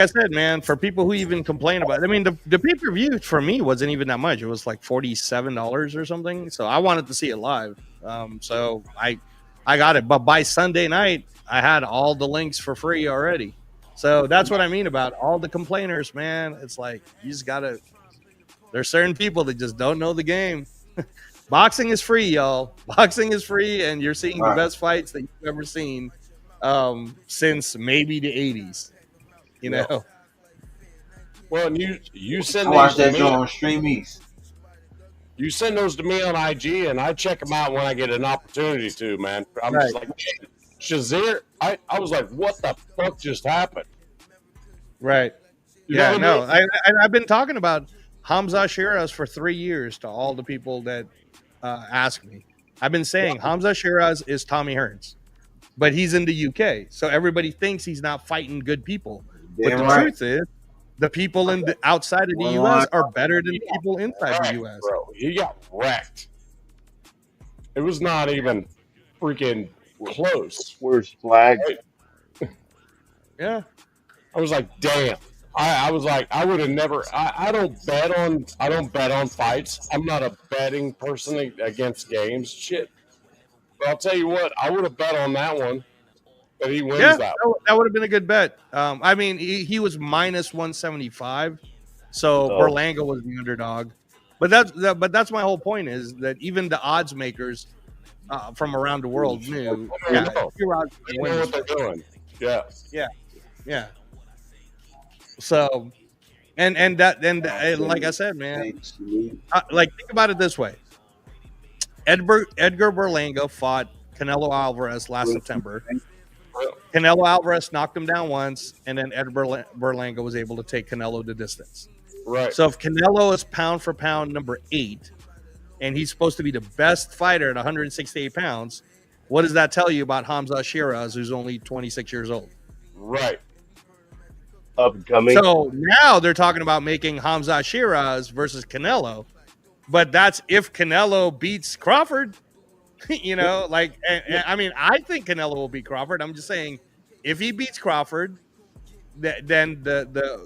I said, man, for people who even complain about it, I mean, the pay per view for me wasn't even that much. It was like $47 or something. So I wanted to see it live. So I got it. But by Sunday night, I had all the links for free already. So that's what I mean about all the complainers, man. It's like you just gotta. There's certain people that just don't know the game. Boxing is free, y'all. Boxing is free, and you're seeing the best fights that you've ever seen since maybe the '80s. You Yeah. know. Well, and you send I watch these to that joint me. on Stream East. You send those to me on IG, and I check them out when I get an opportunity to. Man, I'm Right. just like Shazir. I was like, what the fuck just happened? Right. You know Yeah, what no. I mean? I've been talking about Hamza Shiraz for 3 years to all the people that ask me. I've been saying Hamza Shiraz is Tommy Hearns, but he's in the UK, so everybody thinks he's not fighting good people. But Damn the right. truth is, the people in the outside of the One US line. are better than the people inside the Wrecked, US. bro. He got wrecked. It was not even freaking close. Where's flag? Yeah. I was like, damn. I was like, I would have never. I don't bet on fights. I'm not a betting person against games. Shit. But I'll tell you what, I would have bet on that one that he wins Yeah, that. that would have been a good bet. I mean, he was minus 175, so Oh. Berlanga was the underdog. But that's my whole point is that even the odds makers from around the world knew. I know. Shiraz They would know win what this they're doing. Yeah. fight. Yeah. So, and like I said, man, Thanks, Lee. like think about it this way: Edgar Berlanga fought Canelo Alvarez last September. Canelo Alvarez knocked him down once, and then Edgar Berlanga was able to take Canelo the distance. Right. So if Canelo is pound for pound number 8, and he's supposed to be the best fighter at 168 pounds, what does that tell you about Hamza Shiraz, who's only 26 years old? Right. Up and coming. So now they're talking about making Hamza Shiraz versus Canelo, but that's if Canelo beats Crawford. You know, like, and I mean, I think Canelo will beat Crawford. I'm just saying, if he beats Crawford, then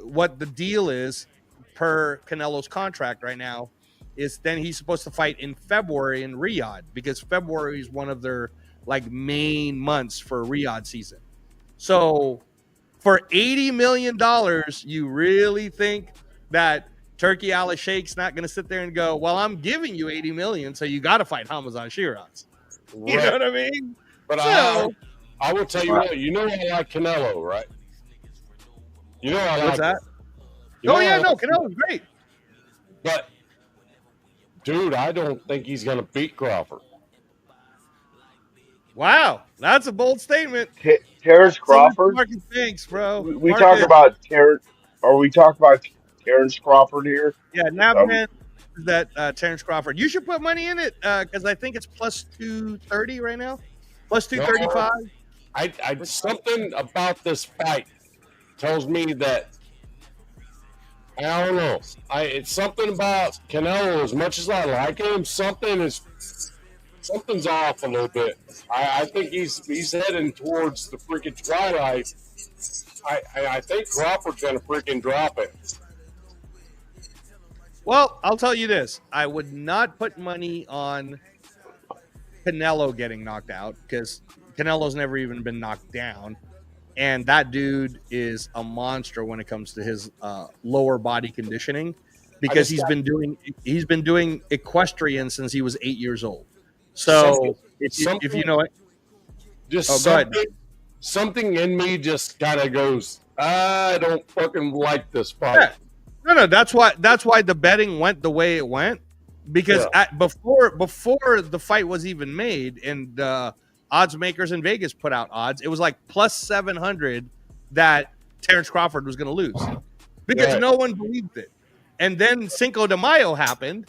what the deal is per Canelo's contract right now is then he's supposed to fight in February in Riyadh, because February is one of their like main months for Riyadh season. So for $80 million, you really think that Turkey Al Sheikh's not going to sit there and go, well, I'm giving you $80 million, so you got to fight Hamza Shiraz. You know what I mean? But So- I will tell you what. You know I like Canelo, right? You know I like. What's that? You know Oh, yeah, I no, like- Canelo's great. But dude, I don't think he's gonna beat Crawford. Wow, that's a bold statement. Terrence Crawford. Marcus, thanks, bro. We Marcus. talk about Terrence. Are we talking about Terrence Crawford here? Yeah, now man, that Terrence Crawford. You should put money in it because I think it's plus 230 right now, plus 235. I something about this fight tells me that I don't know. It's something about Canelo. As much as I like him, something's off a little bit. I think he's heading towards the freaking twilight. I think Crawford's gonna freaking drop it. Well, I'll tell you this: I would not put money on Canelo getting knocked out because Canelo's never even been knocked down, and that dude is a monster when it comes to his lower body conditioning because he's been doing equestrian since he was 8 years old. So if you know it, Just go ahead. something in me just kind of goes, I don't fucking like this fight. Yeah. No, that's why the betting went the way it went, because before the fight was even made and odds makers in Vegas put out odds, it was like plus 700 that Terrence Crawford was going to lose because no one believed it. And then Cinco de Mayo happened,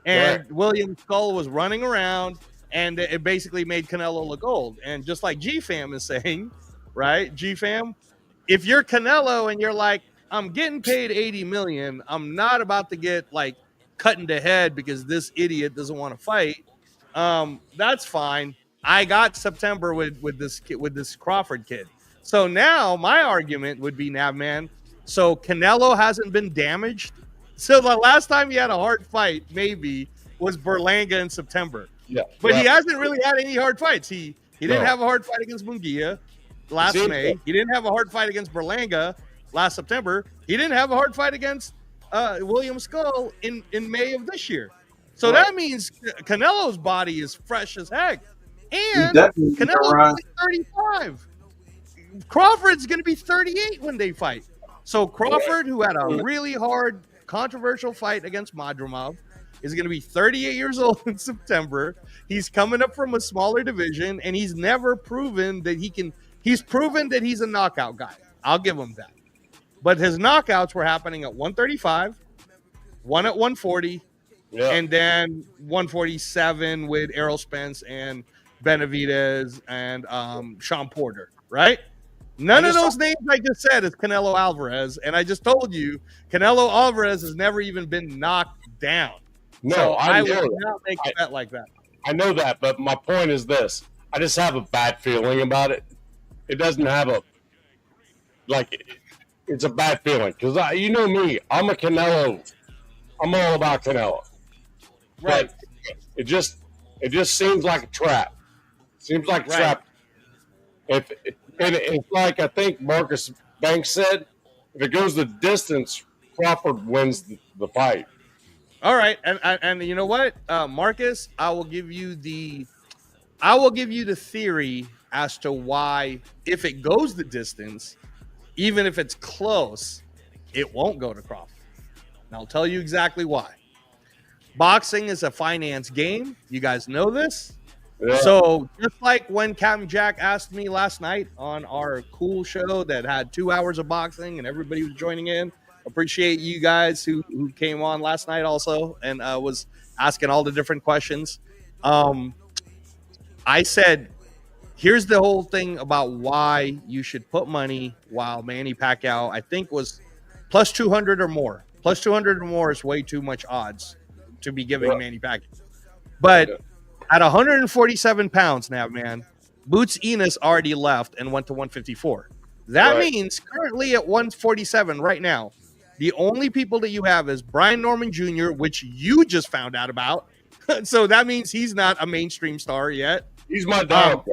and William Skull was running around, and it basically made Canelo look old. And just like G-Fam is saying, right, G-Fam, if you're Canelo and you're like, I'm getting paid 80 million, I'm not about to get like cut in the head because this idiot doesn't want to fight. That's fine. I got September with this Crawford kid. So now my argument would be, now, man, So Canelo hasn't been damaged. So the last time he had a hard fight, maybe, was Berlanga in September. Yeah. But he hasn't really had any hard fights. He didn't No. have a hard fight against Munguia last Seems May. like- He didn't have a hard fight against Berlanga last September. He didn't have a hard fight against William Skull in May of this year. So Right. that means Canelo's body is fresh as heck. And definitely Canelo's around. only 35. Crawford's going to be 38 when they fight. So Crawford, who had a really hard, controversial fight against Madrimov, is going to be 38 years old in September. He's coming up from a smaller division, and he's never proven that he can. He's proven that he's a knockout guy. I'll give him that. But his knockouts were happening at 135, one at 140, Yeah. and then 147 with Errol Spence and Benavidez and Sean Porter, right? None of those names I just said is Canelo Alvarez, and I just told you Canelo Alvarez has never even been knocked down. No, So I know would that. not make a bet like that. I know that, but my point is this: I just have a bad feeling about it. It doesn't have a it's a bad feeling because you know me. I'm a Canelo. I'm all about Canelo. Right. But it just seems like a trap. Seems like a Right. trap. And it's like I think Marcus Banks said, if it goes the distance, Crawford wins the fight. All right, and you know what, Marcus, I will give you the theory as to why, if it goes the distance, even if it's close, it won't go to Crawford. And I'll tell you exactly why. Boxing is a finance game. You guys know this. Yeah. So just like when Captain Jack asked me last night on our cool show that had 2 hours of boxing and everybody was joining in, appreciate you guys who came on last night also and was asking all the different questions. I said, here's the whole thing about why you should put money while Manny Pacquiao, I think, was plus 200 or more. Plus 200 or more is way too much odds to be giving Manny Pacquiao. But at 147 pounds now, man, Boots Enos already left and went to 154. That means currently at 147 right now, the only people that you have is Brian Norman Jr., which you just found out about. So that means he's not a mainstream star yet. He's my dog.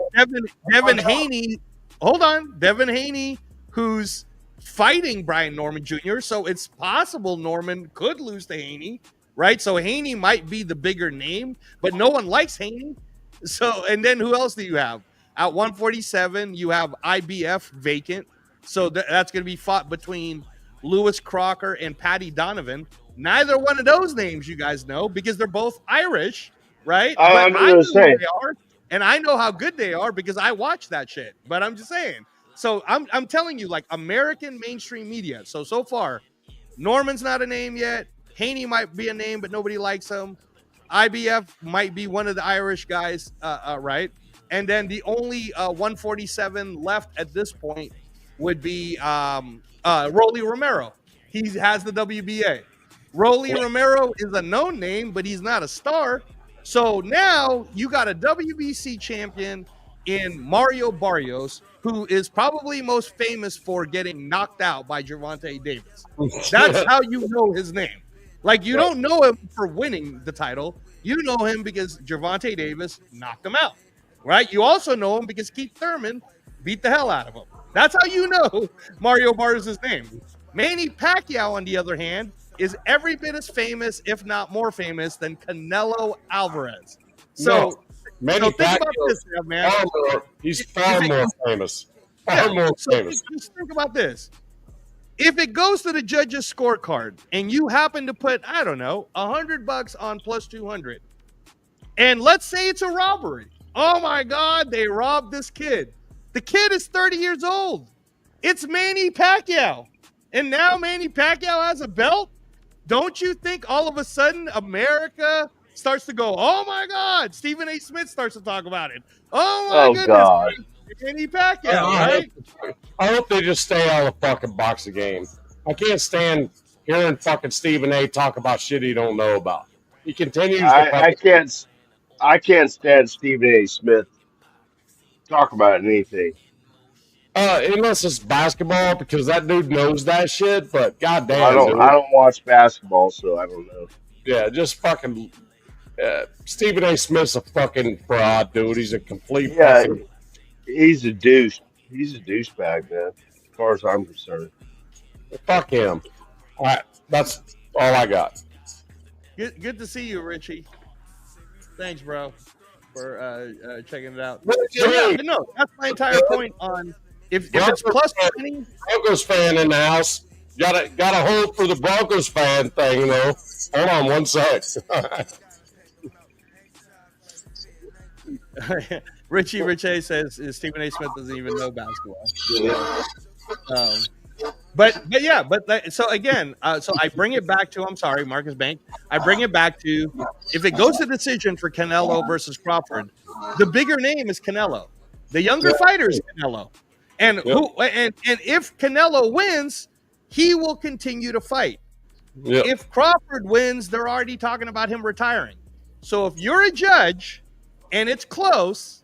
Devin Haney, hold on. Devin Haney, who's fighting Brian Norman Jr., so it's possible Norman could lose to Haney, right? So Haney might be the bigger name, but no one likes Haney. So, and then who else do you have? At 147, you have IBF vacant. So that's going to be fought between Lewis Crocker and Paddy Donovan. Neither one of those names you guys know because they're both Irish, right? I'm But I gonna know say. who they are, and I know how good they are because I watch that shit. But I'm just saying. So I'm telling you, like, American mainstream media. So far, Norman's not a name yet. Haney might be a name, but nobody likes him. IBF might be one of the Irish guys, right? And then the only 147 left at this point would be Rolly Romero. He has the WBA. Rolly Romero is a known name, but he's not a star. So now you got a WBC champion in Mario Barrios, who is probably most famous for getting knocked out by Gervonta Davis. That's how you know his name. Like, you don't know him for winning the title. You know him because Gervonta Davis knocked him out, right? You also know him because Keith Thurman beat the hell out of him. That's how you know Mario Barrios' name. Manny Pacquiao, on the other hand, is every bit as famous, if not more famous, than Canelo Alvarez. So, Manny think about Pacquiao this, man. He's far more famous. Far more famous. Just think about this. If it goes to the judge's scorecard and you happen to put, I don't know, $100 on plus 200, and let's say it's a robbery. Oh my God, they robbed this kid. The kid is 30 years old. It's Manny Pacquiao. And now Manny Pacquiao has a belt. Don't you think all of a sudden America starts to go, oh my God, Stephen A. Smith starts to talk about it. Oh my goodness. God. Manny Pacquiao, right? I hope they just stay out of the fucking boxing game. I can't stand hearing fucking Stephen A. talk about shit he don't know about. He continues I can't stand Stephen A. Smith talk about anything. Unless it's basketball, because that dude knows that shit. But I goddamn, don't. dude, I don't watch basketball, so I don't know. yeah, just fucking. Stephen A. Smith's a fucking fraud, dude. He's a complete Yeah, fucking. he's a douche. He's a douchebag, man. As far as I'm concerned. Fuck him. All right, that's all I got. Good to see you, Richie. Thanks, bro, for checking it out. What But did you yeah, mean? but no, that's my entire point on if it's plus 20. Broncos fan in the house. Got a hold for the Broncos fan thing, though. Hold on one sec. Richie says Stephen A. Smith doesn't even know basketball. Um, but yeah, so again, so I bring it back to, I'm sorry, Marcus Bank. I bring it back to, if it goes to decision for Canelo versus Crawford, the bigger name is Canelo. The younger fighter is Canelo. And if Canelo wins, he will continue to fight. Yep. If Crawford wins, they're already talking about him retiring. So if you're a judge and it's close,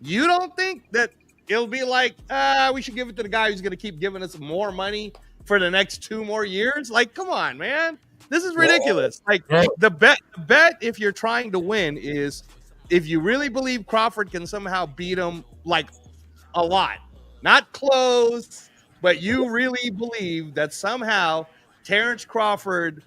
you don't think that it'll be like, we should give it to the guy who's going to keep giving us more money for the next 2 more years? Like, come on, man. This is ridiculous. Like, the bet if you're trying to win is if you really believe Crawford can somehow beat him, like, a lot. Not close, but you really believe that somehow Terrence Crawford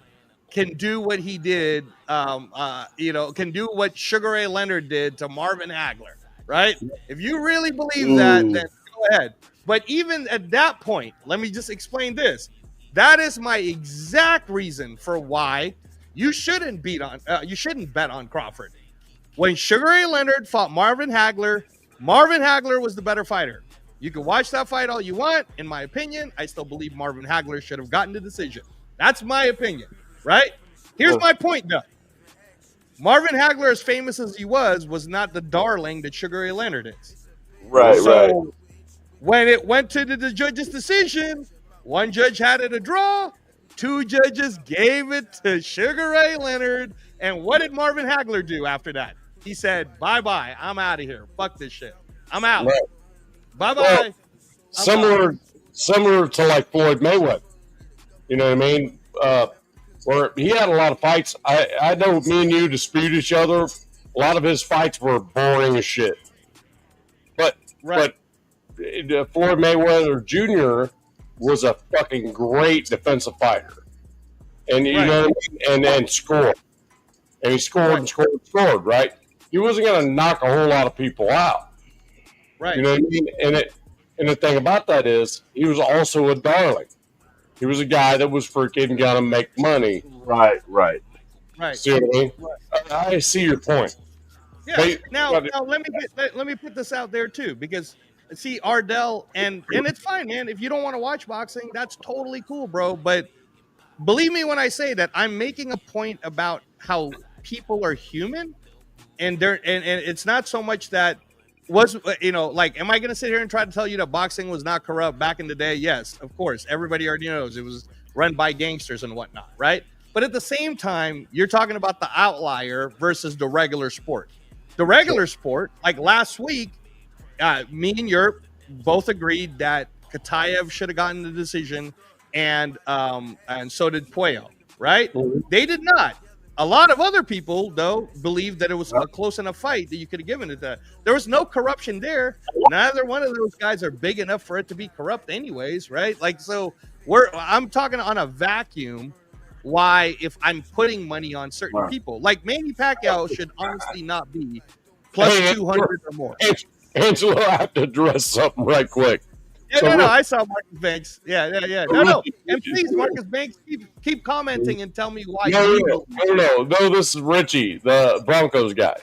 can do what he did, can do what Sugar Ray Leonard did to Marvin Hagler, right? If you really believe that, then go ahead. But even at that point, let me just explain this. That is my exact reason for why you shouldn't bet on Crawford. When Sugar Ray Leonard fought Marvin Hagler was the better fighter. You can watch that fight all you want. In my opinion, I still believe Marvin Hagler should have gotten the decision. That's my opinion, right? Here's my point, though. Marvin Hagler, as famous as he was not the darling that Sugar Ray Leonard is. Right. When it went to the judge's decision, one judge had it a draw, 2 judges gave it to Sugar Ray Leonard. And what did Marvin Hagler do after that? He said, bye-bye, I'm out of here. Fuck this shit. I'm out. Right. Bye-bye. Well, similar to like Floyd Mayweather. You know what I mean? Where he had a lot of fights. I know me and you dispute each other. A lot of his fights were boring as shit. But Floyd Mayweather Jr. was a fucking great defensive fighter. And you know what I mean? And scored. And he scored and scored, right? He wasn't going to knock a whole lot of people out. Right. You know what I mean? And the thing about that is he was also a darling. He was a guy that was freaking going to make money. Right. See what I mean? I see your point. Yeah. Now let me put this out there too, because see Ardell and it's fine, man. If you don't want to watch boxing, that's totally cool, bro. But believe me when I say that I'm making a point about how people are human, and it's not so much that am I going to sit here and try to tell you that boxing was not corrupt back in the day? Yes, of course. Everybody already knows it was run by gangsters and whatnot, right? But at the same time, you're talking about the outlier versus the regular sport. The regular sport, like last week, me and Yurp both agreed that Katayev should have gotten the decision, and so did Puello, right? Mm-hmm. They did not. A lot of other people, though, believed that it was a close enough fight that you could have given it to. There was no corruption there. Neither one of those guys are big enough for it to be corrupt anyways, right? Like, so I'm talking on a vacuum. Why, if I'm putting money on certain people, like Manny Pacquiao should honestly not be plus 200 or more. Angelo, I have to address something right quick. Yeah, no, I saw Marcus Banks. Yeah. No. And please, Marcus Banks, keep commenting and tell me why. No, this is Richie, the Broncos guy.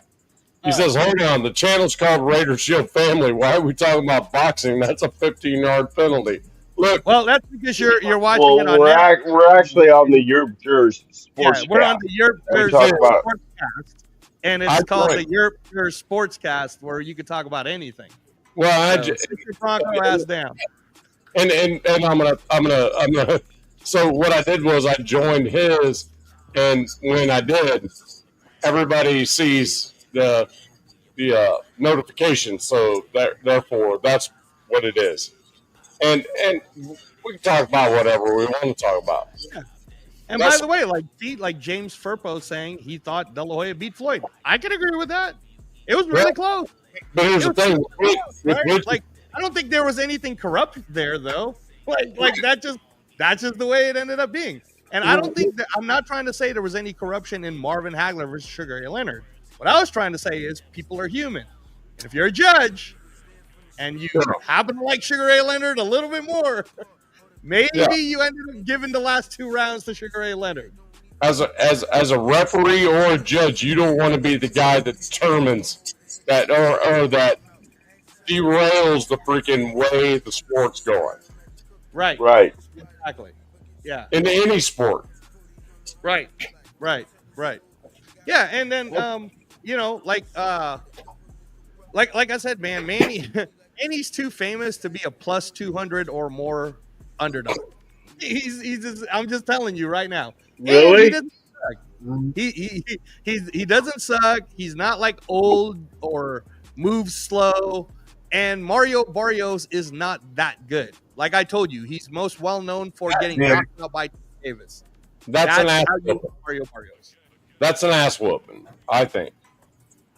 He says, hold on, the channel's called Raider Shield Family. Why are we talking about boxing? That's a 15-yard penalty. Look. Well, that's because you're watching it on we're actually on the Yurp Jurors Sports. Yeah, we're on the Yurp Jurors Sportscast. And it's called the Yurp Jurors Sportscast, where you can talk about anything. Well, sit your Bronco ass down. And I'm gonna. So what I did was I joined his, and when I did, everybody sees the notification. So therefore, that's what it is. And we can talk about whatever we want to talk about. Yeah. And by That's the way, like James Furpo saying he thought De La Hoya beat Floyd. I can agree with that. It was really well, close. but here's It the was thing, super close, right? with Like I don't think there was anything corrupt there though. Like that's just the way it ended up being. And I don't think that I'm not trying to say there was any corruption in Marvin Hagler versus Sugar Ray Leonard. What I was trying to say is people are human. And if you're a judge and you happen to like Sugar Ray Leonard a little bit more, maybe you ended up giving the last 2 rounds to Sugar Ray Leonard. as a referee or a judge, you don't want to be the guy that determines that or that derails the freaking way the sport's going. Right. Right. Exactly. Yeah. In any sport. Right. Yeah, and then like I said, man, Manny's too famous to be a plus 200 or more underdog. He's just, I'm just telling you right now. And he Really? doesn't suck. He doesn't suck. He's not like old or moves slow. And Mario Barrios is not that good. Like I told you, he's most well known for getting knocked out by Davis. That's an ass how you whooping. Mario Barrios. That's an ass whooping, I think.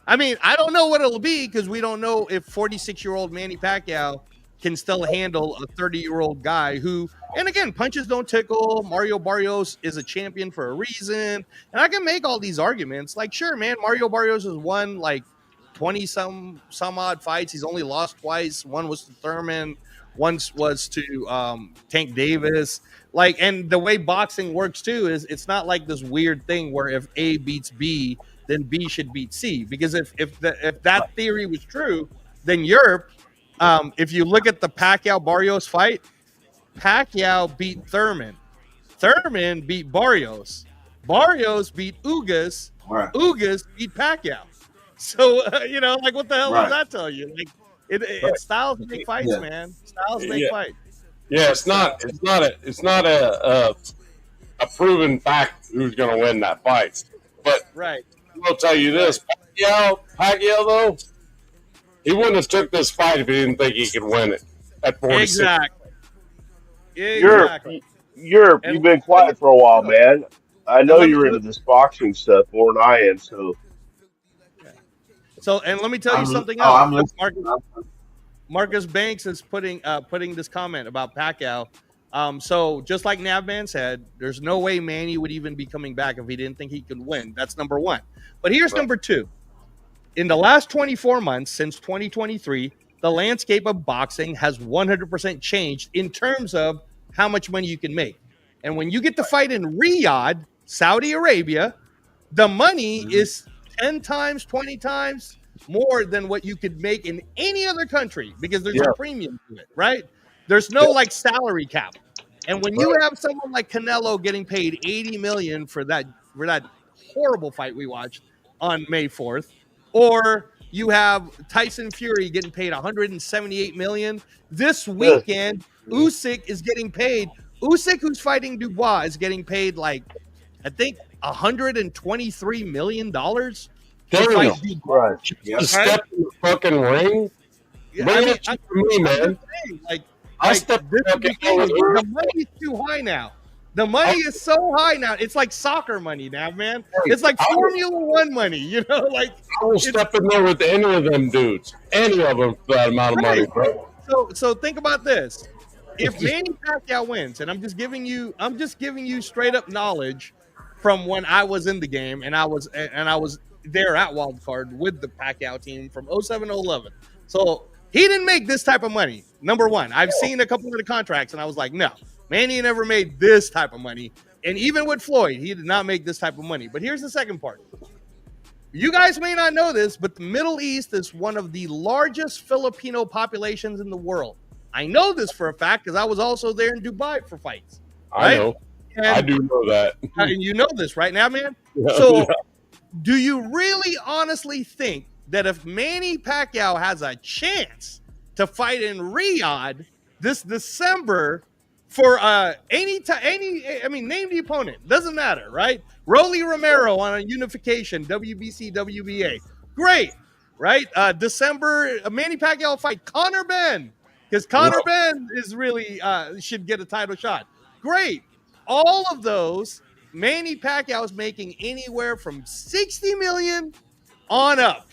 I mean, I don't know what it'll be because we don't know if 46-year-old Manny Pacquiao can still handle a 30-year-old guy who, and again, punches don't tickle. Mario Barrios is a champion for a reason. And I can make all these arguments. Like, sure, man, Mario Barrios has won like 20 some odd fights. He's only lost twice. One was to Thurman, once was to Tank Davis. Like, and the way boxing works too is it's not like this weird thing where if A beats B, then B should beat C. Because if that theory was true, then Yurp, if you look at the Pacquiao Barrios fight, Pacquiao beat Thurman. Thurman beat Barrios. Barrios beat Ugas. Right. Ugas beat Pacquiao. So like what the hell Right. does that tell you? Like it styles make fights, Yeah. man. Styles make Yeah. fights. Yeah, it's not a proven fact who's going to win that fight. But Right. I'll tell you this, Pacquiao though, he wouldn't have took this fight if he didn't think he could win it at 46. Exactly. You've And- been quiet for a while, man. I know you're into this boxing stuff more than I am, so So, and let me tell you I'm- something oh, else. I'm listening. Marcus Banks is putting this comment about Pacquiao. So just like Navman said, there's no way Manny would even be coming back if he didn't think he could win. That's number one. But here's number two. In the last 24 months, since 2023, the landscape of boxing has 100% changed in terms of how much money you can make. And when you get to fight in Riyadh, Saudi Arabia, the money is 10 times, 20 times more than what you could make in any other country because there's a premium to it, right? There's no like salary cap. And when you have someone like Canelo getting paid 80 million for that horrible fight we watched on May 4th, or you have Tyson Fury getting paid 178 million this weekend, Usyk is getting paid. Usyk, who's fighting Dubois, is getting paid like I think $123 million Damn. right. To step in the fucking ring? Bring it to me, man. I step this is fucking the thing, over. the money is too high now. The money is so high now. It's like soccer money now, man. It's like Formula One money, like I will step in there with any of them dudes. Any of them for that amount of money, bro. So think about this. If Manny Pacquiao wins, and I'm just giving you straight up knowledge from when I was in the game and I was there at Wild Card with the Pacquiao team from 07 to 11. So he didn't make this type of money. Number one, I've seen a couple of the contracts and I was like, no, Manny never made this type of money. And even with Floyd, he did not make this type of money. But here's the second part. You guys may not know this, but the Middle East is one of the largest Filipino populations in the world. I know this for a fact because I was also there in Dubai for fights. Right? I know. I do know that. And you know this right now, man? So do you really honestly think that if Manny Pacquiao has a chance to fight in Riyadh this December for name the opponent, doesn't matter, right? Rolly Romero on a unification, WBC, WBA, great, right? December, Manny Pacquiao fight Conor Benn because Conor Benn is really should get a title shot. Great. All of those, Manny Pacquiao's making anywhere from 60 million on up.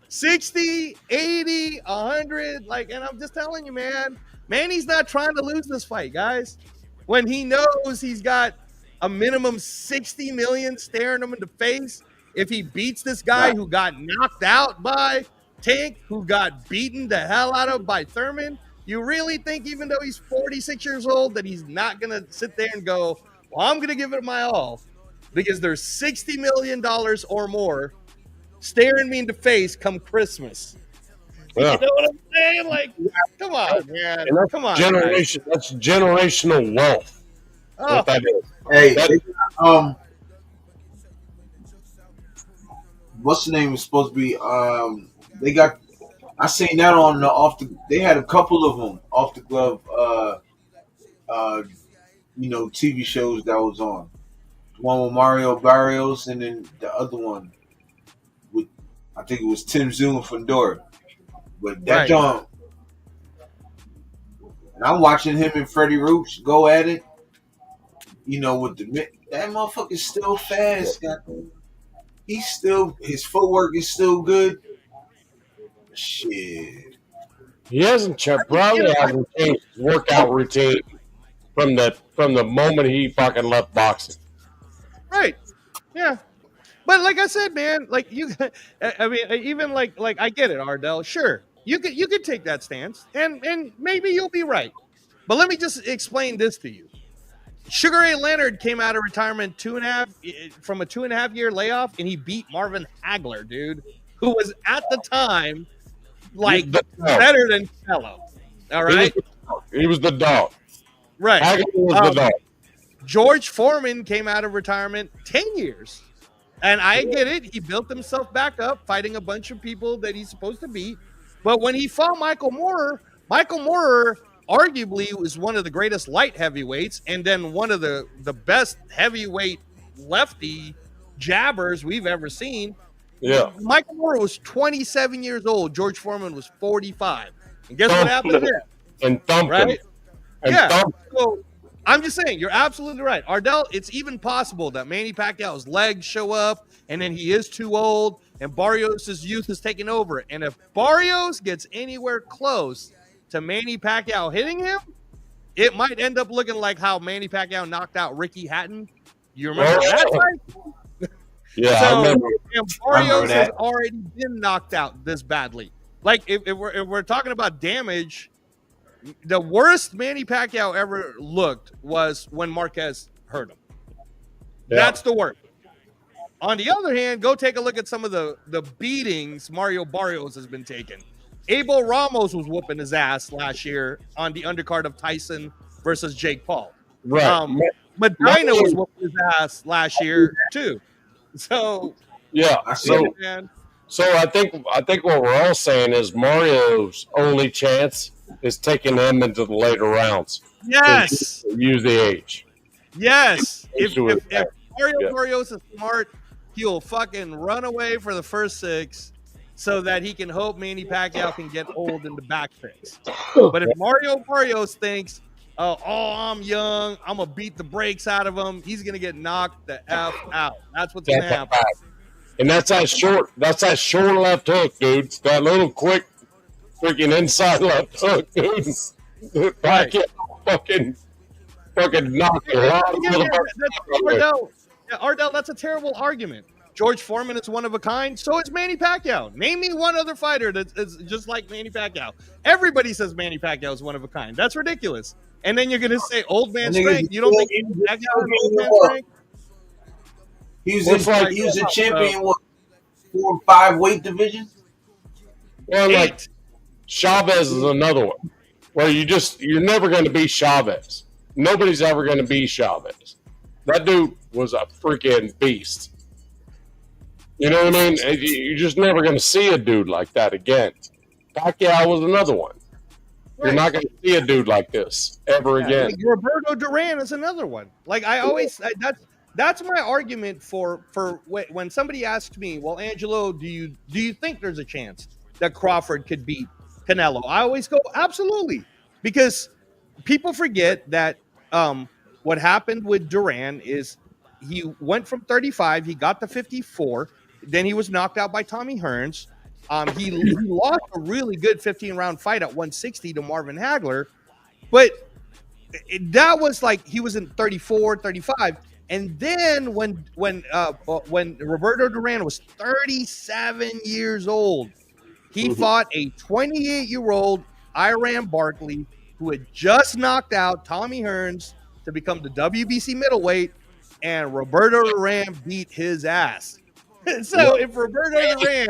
60, 80, 100. Like, and I'm just telling you, man, Manny's not trying to lose this fight, guys. When he knows he's got a minimum 60 million staring him in the face, if he beats this guy who got knocked out by Tank, who got beaten the hell out of by Thurman, you really think, even though he's 46 years old, that he's not going to sit there and go, well, I'm going to give it my all because there's $60 million or more staring me in the face come Christmas? Yeah. You know what I'm saying? Like, come on, man. Come on. Generation. Guys. That's generational wealth. Oh. What that is. Hey, what's the name is supposed to be? They got. I seen that on the off the. They had a couple of them off the glove. TV shows that was on. One with Mario Barrios, and then the other one with, I think it was Tim Zoom and Fedora. But that John, and I'm watching him and Freddie Roach go at it. You know, with that motherfucker's still fast. He's still, his footwork is still good. Shit. He probably hasn't changed his workout routine from the moment he fucking left boxing. Right. Yeah. But like I said, man, like I mean, even like I get it, Ardell. Sure, you could take that stance, and maybe you'll be right. But let me just explain this to you. Sugar Ray Leonard came out of retirement from a 2.5 year layoff, and he beat Marvin Hagler, dude, who was at the time like better than Canelo. All right, he was the dog. Right, Hagler was the dog. George Foreman came out of retirement 10 years. And I get it. He built himself back up, fighting a bunch of people that he's supposed to beat. But when he fought Michael Moorer arguably was one of the greatest light heavyweights, and then one of the best heavyweight lefty jabbers we've ever seen. Yeah. Michael Moorer was 27 years old. George Foreman was 45. And guess what happened there? And thumped him. Right? So I'm just saying, you're absolutely right. Ardell, it's even possible that Manny Pacquiao's legs show up, and then he is too old, and Barrios' youth is taking over. And if Barrios gets anywhere close to Manny Pacquiao hitting him, it might end up looking like how Manny Pacquiao knocked out Ricky Hatton. You remember that fight? Yeah, so, I remember. And Barrios has already been knocked out this badly. Like, if we're talking about damage, the worst Manny Pacquiao ever looked was when Marquez hurt him. Yeah. That's the worst. On the other hand, go take a look at some of the beatings Mario Barrios has been taking. Abel Ramos was whooping his ass last year on the undercard of Tyson versus Jake Paul. Right. Medina was whooping his ass last year too. So yeah. So I think what we're all saying is Mario's only chance is taking him into the later rounds. Yes. Use the age. Yes. If Mario Barrios is smart, he'll fucking run away for the first 6 so that he can hope Manny Pacquiao can get old in the back 6. But if Mario Barrios thinks, oh, I'm young, I'm going to beat the brakes out of him, he's going to get knocked the F out. That's what's going to happen. And that's that short left hook, dude. That little quick freaking inside left hook, dude. Right. Fucking knock a lot of Ardell, that's a terrible argument. George Foreman is one of a kind. So is Manny Pacquiao. Name me one other fighter that's just like Manny Pacquiao. Everybody says Manny Pacquiao is one of a kind. That's ridiculous. And then you're going to say old man strength. You don't think Manny Pacquiao is old man strength? He was a champion, 4 or 5 weight divisions? Well, like Chavez is another one where you're never going to be Chavez. Nobody's ever going to be Chavez. That dude was a freaking beast. You know what I mean? You're just never going to see a dude like that again. Pacquiao was another one. Right. You're not going to see a dude like this ever again. Like Roberto Duran is another one. Like that's my argument for when somebody asks me, well, Angelo, do you think there's a chance that Crawford could beat Canelo? I always go, absolutely. Because people forget that what happened with Duran is he went from 35, he got to 54, then he was knocked out by Tommy Hearns. He lost a really good 15-round fight at 160 to Marvin Hagler, but that was like he was in 34, 35. And then when Roberto Duran was 37 years old, he fought a 28-year-old Iran Barkley who had just knocked out Tommy Hearns to become the WBC middleweight, and Roberto Duran beat his ass. So if Roberto Duran,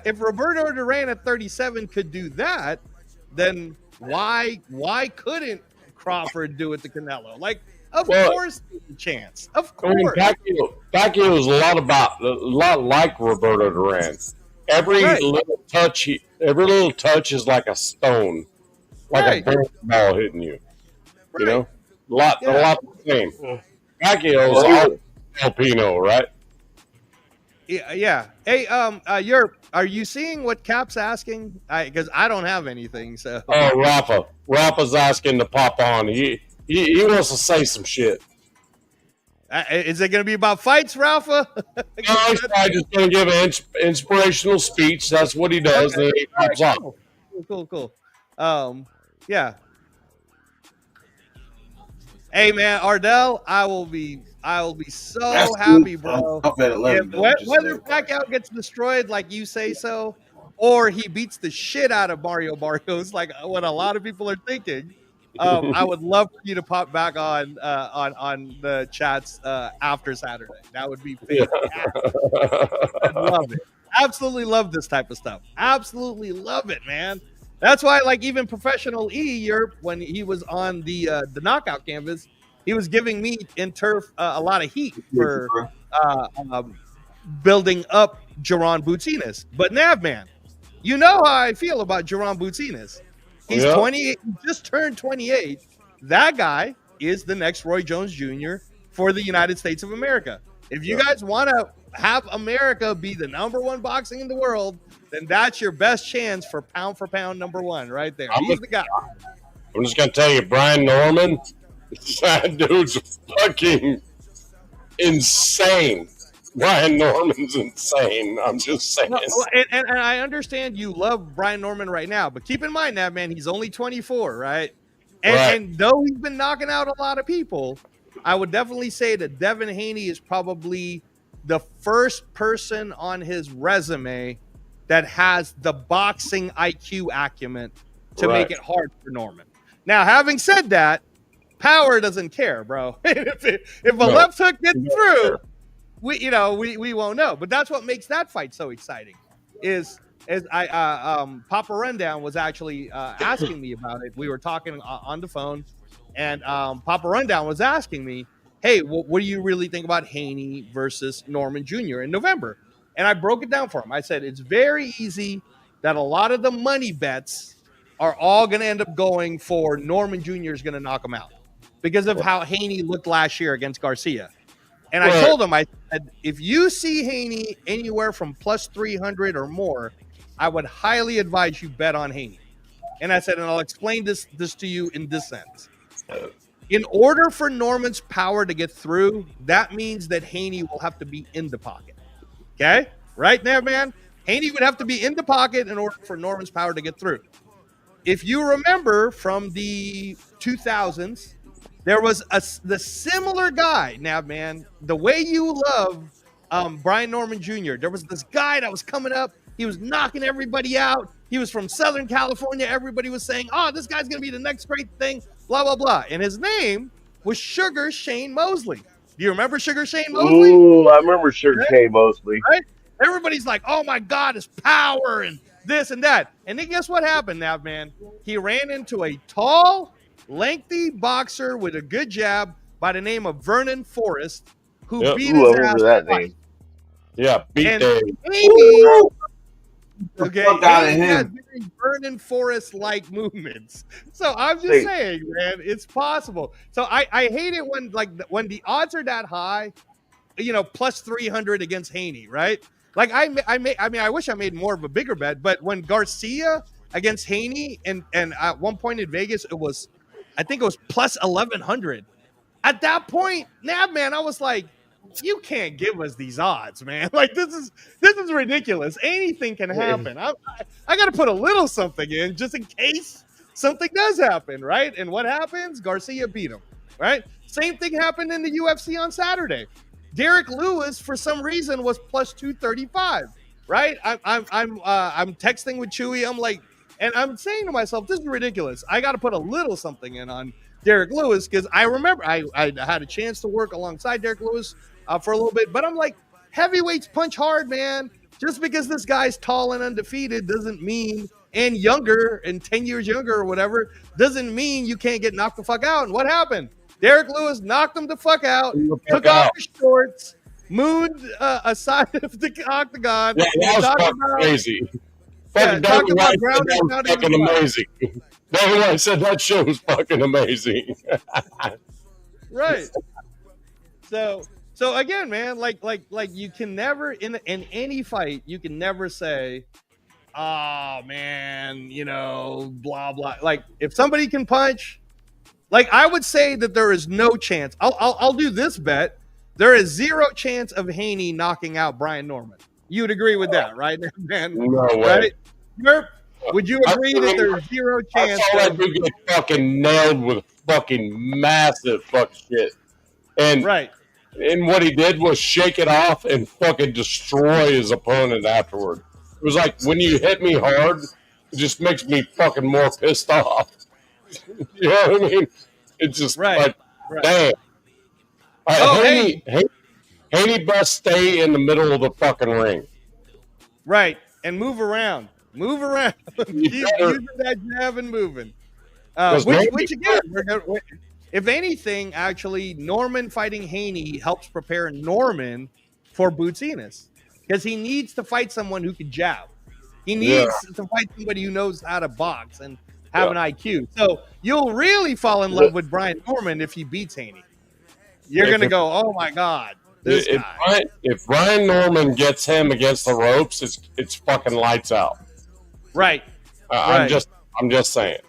if Roberto Duran at 37 could do that, then why couldn't Crawford do it to Canelo? Like, of course, there's a chance. Of course. I mean, Pacquiao is a lot like Roberto Duran. Every little touch is like a stone, like a ball hitting you. You know, a lot the same. Pacquiao is all Filipino, right? Yeah. Hey, Yurp, are you seeing what Cap's asking? Because I don't have anything. So. Oh, Rafa's asking to pop on. He wants to say some shit. Is it going to be about fights, Rafa? No, he's probably just going to give an inspirational speech. That's what he does. Okay. And he pops on. Cool. Yeah. Hey man, Ardell, I will be so happy, bro. Whether Pacquiao gets destroyed like you say so, or he beats the shit out of Mario Barrios, like what a lot of people are thinking. I would love for you to pop back on the chats after Saturday. That would be fantastic. I'd love it. Absolutely love this type of stuff. Absolutely love it, man. That's why, like, even Professional E, Yurp, when he was on the knockout canvas, he was giving me in turf a lot of heat for building up Jaron Boutsinas. But Navman, you know how I feel about Jaron Boutsinas. He's 28, he just turned 28. That guy is the next Roy Jones Jr. for the United States of America. If you guys want to have America be the #1 boxing in the world, then that's your best chance for pound number one right there. He's the guy. I'm just going to tell you, Brian Norman, that dude's fucking insane. Brian Norman's insane. I'm just saying. And I understand you love Brian Norman right now, but keep in mind that, man, he's only 24, right? And though he's been knocking out a lot of people, I would definitely say that Devin Haney is probably the first person on his resume that has the boxing IQ acumen to make it hard for Norman. Now, having said that, power doesn't care, bro. if a left hook gets through, we won't know. But that's what makes that fight so exciting. Papa Rundown was actually asking me about it. We were talking on the phone, and Papa Rundown was asking me, hey, what do you really think about Haney versus Norman Jr. in November? And I broke it down for him. I said, it's very easy that a lot of the money bets are all going to end up going for Norman Jr. is going to knock him out because of how Haney looked last year against Garcia. And I told him, I said, if you see Haney anywhere from plus 300 or more, I would highly advise you bet on Haney. And I said, and I'll explain this to you in this sense. In order for Norman's power to get through, that means that Haney will have to be in the pocket. Okay? Right there, man? Haney would have to be in the pocket in order for Norman's power to get through. If you remember from the 2000s, there was the similar guy. Now, man, the way you love Brian Norman Jr., there was this guy that was coming up. He was knocking everybody out. He was from Southern California. Everybody was saying, oh, this guy's going to be the next great thing, blah, blah, blah. And his name was Sugar Shane Mosley. Do you remember Sugar Shane Mosley? Ooh, I remember Sugar Shane Mosley. Right? Everybody's like, oh, my God, his power and this and that. And then guess what happened now, man? He ran into a tall, lengthy boxer with a good jab by the name of Vernon Forrest, who beat his ass. That name. Yeah, beat Okay, he has very Vernon Forrest-like movements. So I'm just saying, man, it's possible. So I hate it when the odds are that high, plus 300 against Haney, right? Like I wish I made more of a bigger bet, but when Garcia against Haney and at one point in Vegas, I think it was plus 1100. At that point, man, I was like, you can't give us these odds, man. Like this is ridiculous. Anything can happen. I got to put a little something in just in case something does happen, right? And what happens? Garcia beat him, right? Same thing happened in the UFC on Saturday. Derek Lewis, for some reason, was plus 235, right? I'm texting with Chewy. I'm like, and I'm saying to myself, this is ridiculous. I got to put a little something in on Derek Lewis because I remember I had a chance to work alongside Derek Lewis for a little bit, but I'm like, heavyweights punch hard, man. Just because this guy's tall and undefeated doesn't mean, and younger, and 10 years younger or whatever, doesn't mean you can't get knocked the fuck out. And what happened? Derek Lewis knocked him the fuck out, took off his shorts, mooned aside of the octagon. Yeah, that was fucking crazy. Fucking David White said that was fucking amazing. David White said that show was fucking amazing. Right. So again, man, like you can never in any fight, you can never say, oh man, you know, blah blah. Like if somebody can punch, like I would say that there is no chance. I'll do this bet. There is zero chance of Haney knocking out Brian Norman. You'd agree with that, right, man? No way. Right? Yurp, would you agree that there's zero chance? I saw that dude get fucking nailed with fucking massive fucking shit. And right. And what he did was shake it off and fucking destroy his opponent afterward. It was like, when you hit me hard, it just makes me fucking more pissed off. You know what I mean? It's just like, damn. Haney best stay in the middle of the fucking ring. Right. And move around. Move around. Keep using that jab and moving. Which again, if anything, actually, Norman fighting Haney helps prepare Norman for Boots Ennis because he needs to fight someone who can jab. He needs to fight somebody who knows how to box and have an IQ. So you'll really fall in love with Brian Norman if he beats Haney. You're going to go, oh, my God. If Brian Norman gets him against the ropes, it's fucking lights out. Right. I'm just saying.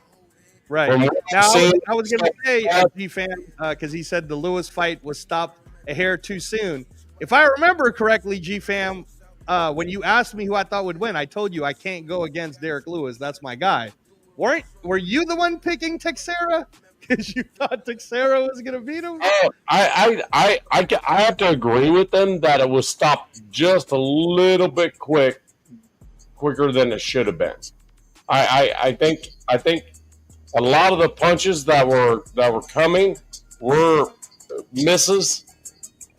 Right. Now, I was going to say, G-Fan, because he said the Lewis fight was stopped a hair too soon. If I remember correctly, G-Fam, when you asked me who I thought would win, I told you I can't go against Derek Lewis. That's my guy. Were you the one picking Teixeira? Because you thought Teixeira was going to beat him? I have to agree with them that it was stopped just a little bit quicker than it should have been. I think a lot of the punches that were coming were misses.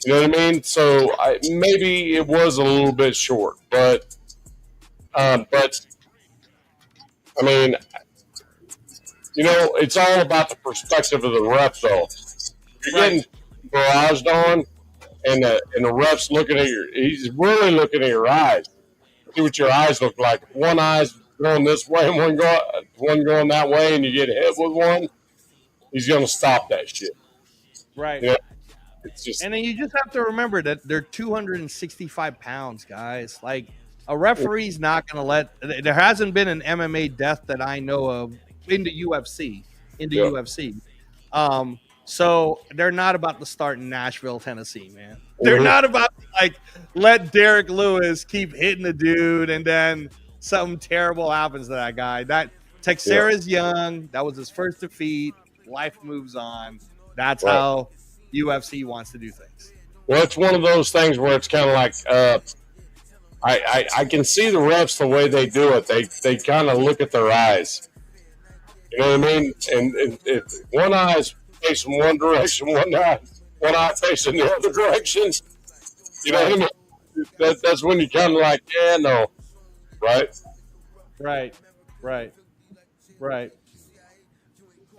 You know what I mean? So maybe it was a little bit short, but I mean, you know, it's all about the perspective of the ref, though. You're getting barraged on, and the ref's looking at he's really looking at your eyes. See what your eyes look like. If one eye's going this way and one going that way, and you get hit with one, he's going to stop that shit. Right. You know, it's just, and then you just have to remember that they're 265 pounds, guys. Like, a referee's not going to there hasn't been an MMA death that I know of in the UFC. So they're not about to start in Nashville, Tennessee, man. They're not about to let Derek Lewis keep hitting the dude and then something terrible happens to that guy. That Teixeira's young. That was his first defeat. Life moves on. That's how UFC wants to do things. Well, it's one of those things where it's kind of like I can see the refs the way they do it. They kind of look at their eyes. You know what I mean? And if one eye is facing one direction, one eye facing the other direction, you know what I mean? That's when you kind of like, yeah, no. Right? Right.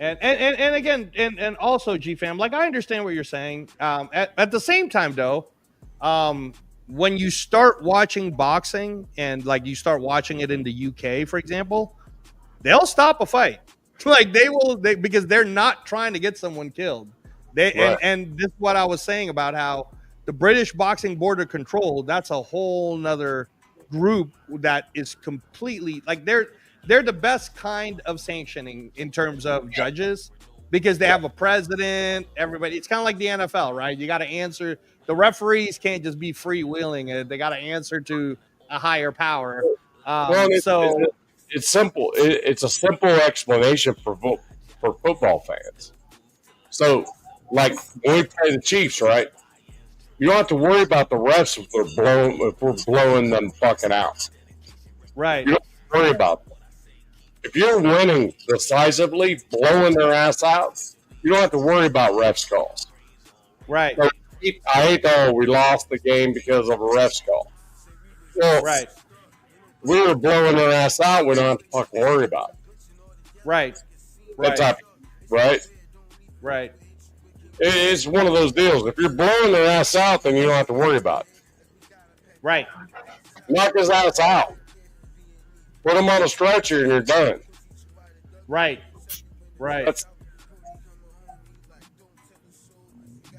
And again, and also, G-Fam, like, I understand what you're saying. At the same time, though, when you start watching boxing and, like, you start watching it in the UK, for example, they'll stop a fight. Like, because they're not trying to get someone killed. And this is what I was saying about how the British Boxing Board of Control, that's a whole nother group that is completely like they're the best kind of sanctioning in terms of judges because they have a president, everybody. It's kind of like the NFL, right? You got to answer. The referees can't just be freewheeling. They got to answer to a higher power. Well, it's simple. It's a simple explanation for football fans. So, like when we play the Chiefs, right? You don't have to worry about the refs if we're blowing them fucking out. Right. You don't have to worry about them. If you're winning decisively, blowing their ass out, you don't have to worry about refs calls. Right. So I hate that we lost the game because of a refs call. Well, right. We were blowing their ass out. We don't have to fucking worry about it. Right. That's right. Right. Right. It's one of those deals. If you're blowing their ass out, then you don't have to worry about it. Right. Knock his ass out. Put him on a stretcher and you're done. Right. Right. That's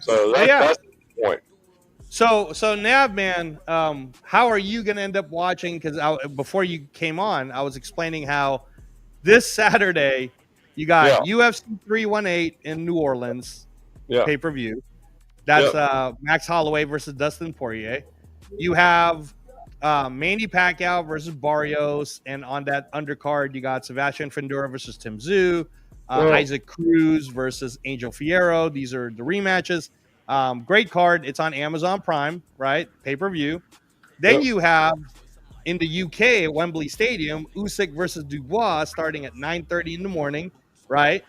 the point. So Nav, man, how are you going to end up watching? Because before you came on, I was explaining how this Saturday you got UFC 318 in New Orleans pay-per-view. That's Max Holloway versus Dustin Poirier. You have Manny Pacquiao versus Barrios, and on that undercard, you got Sebastian Fundora versus Tim Tszyu, Isaac Cruz versus Angel Fierro. These are the rematches. Great card. It's on Amazon Prime, right? Pay-per-view. Then you have in the UK at Wembley Stadium, Usyk versus Dubois starting at 9:30 in the morning, right?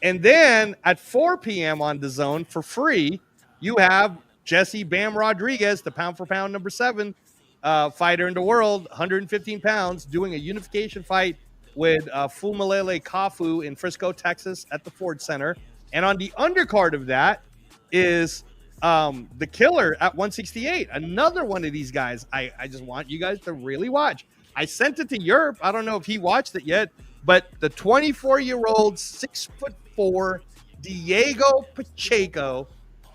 And then at 4 p.m. on DAZN for free, you have Jesse Bam Rodriguez, the pound-for-pound number 7 fighter in the world, 115 pounds, doing a unification fight with Fulmalele Kafu in Frisco, Texas at the Ford Center. And on the undercard of that is the Killer at 168. Another one of these guys I just want you guys to really watch. I sent it to Yurp. I don't know if he watched it yet, but the 24-year-old, 6'4" Diego Pacheco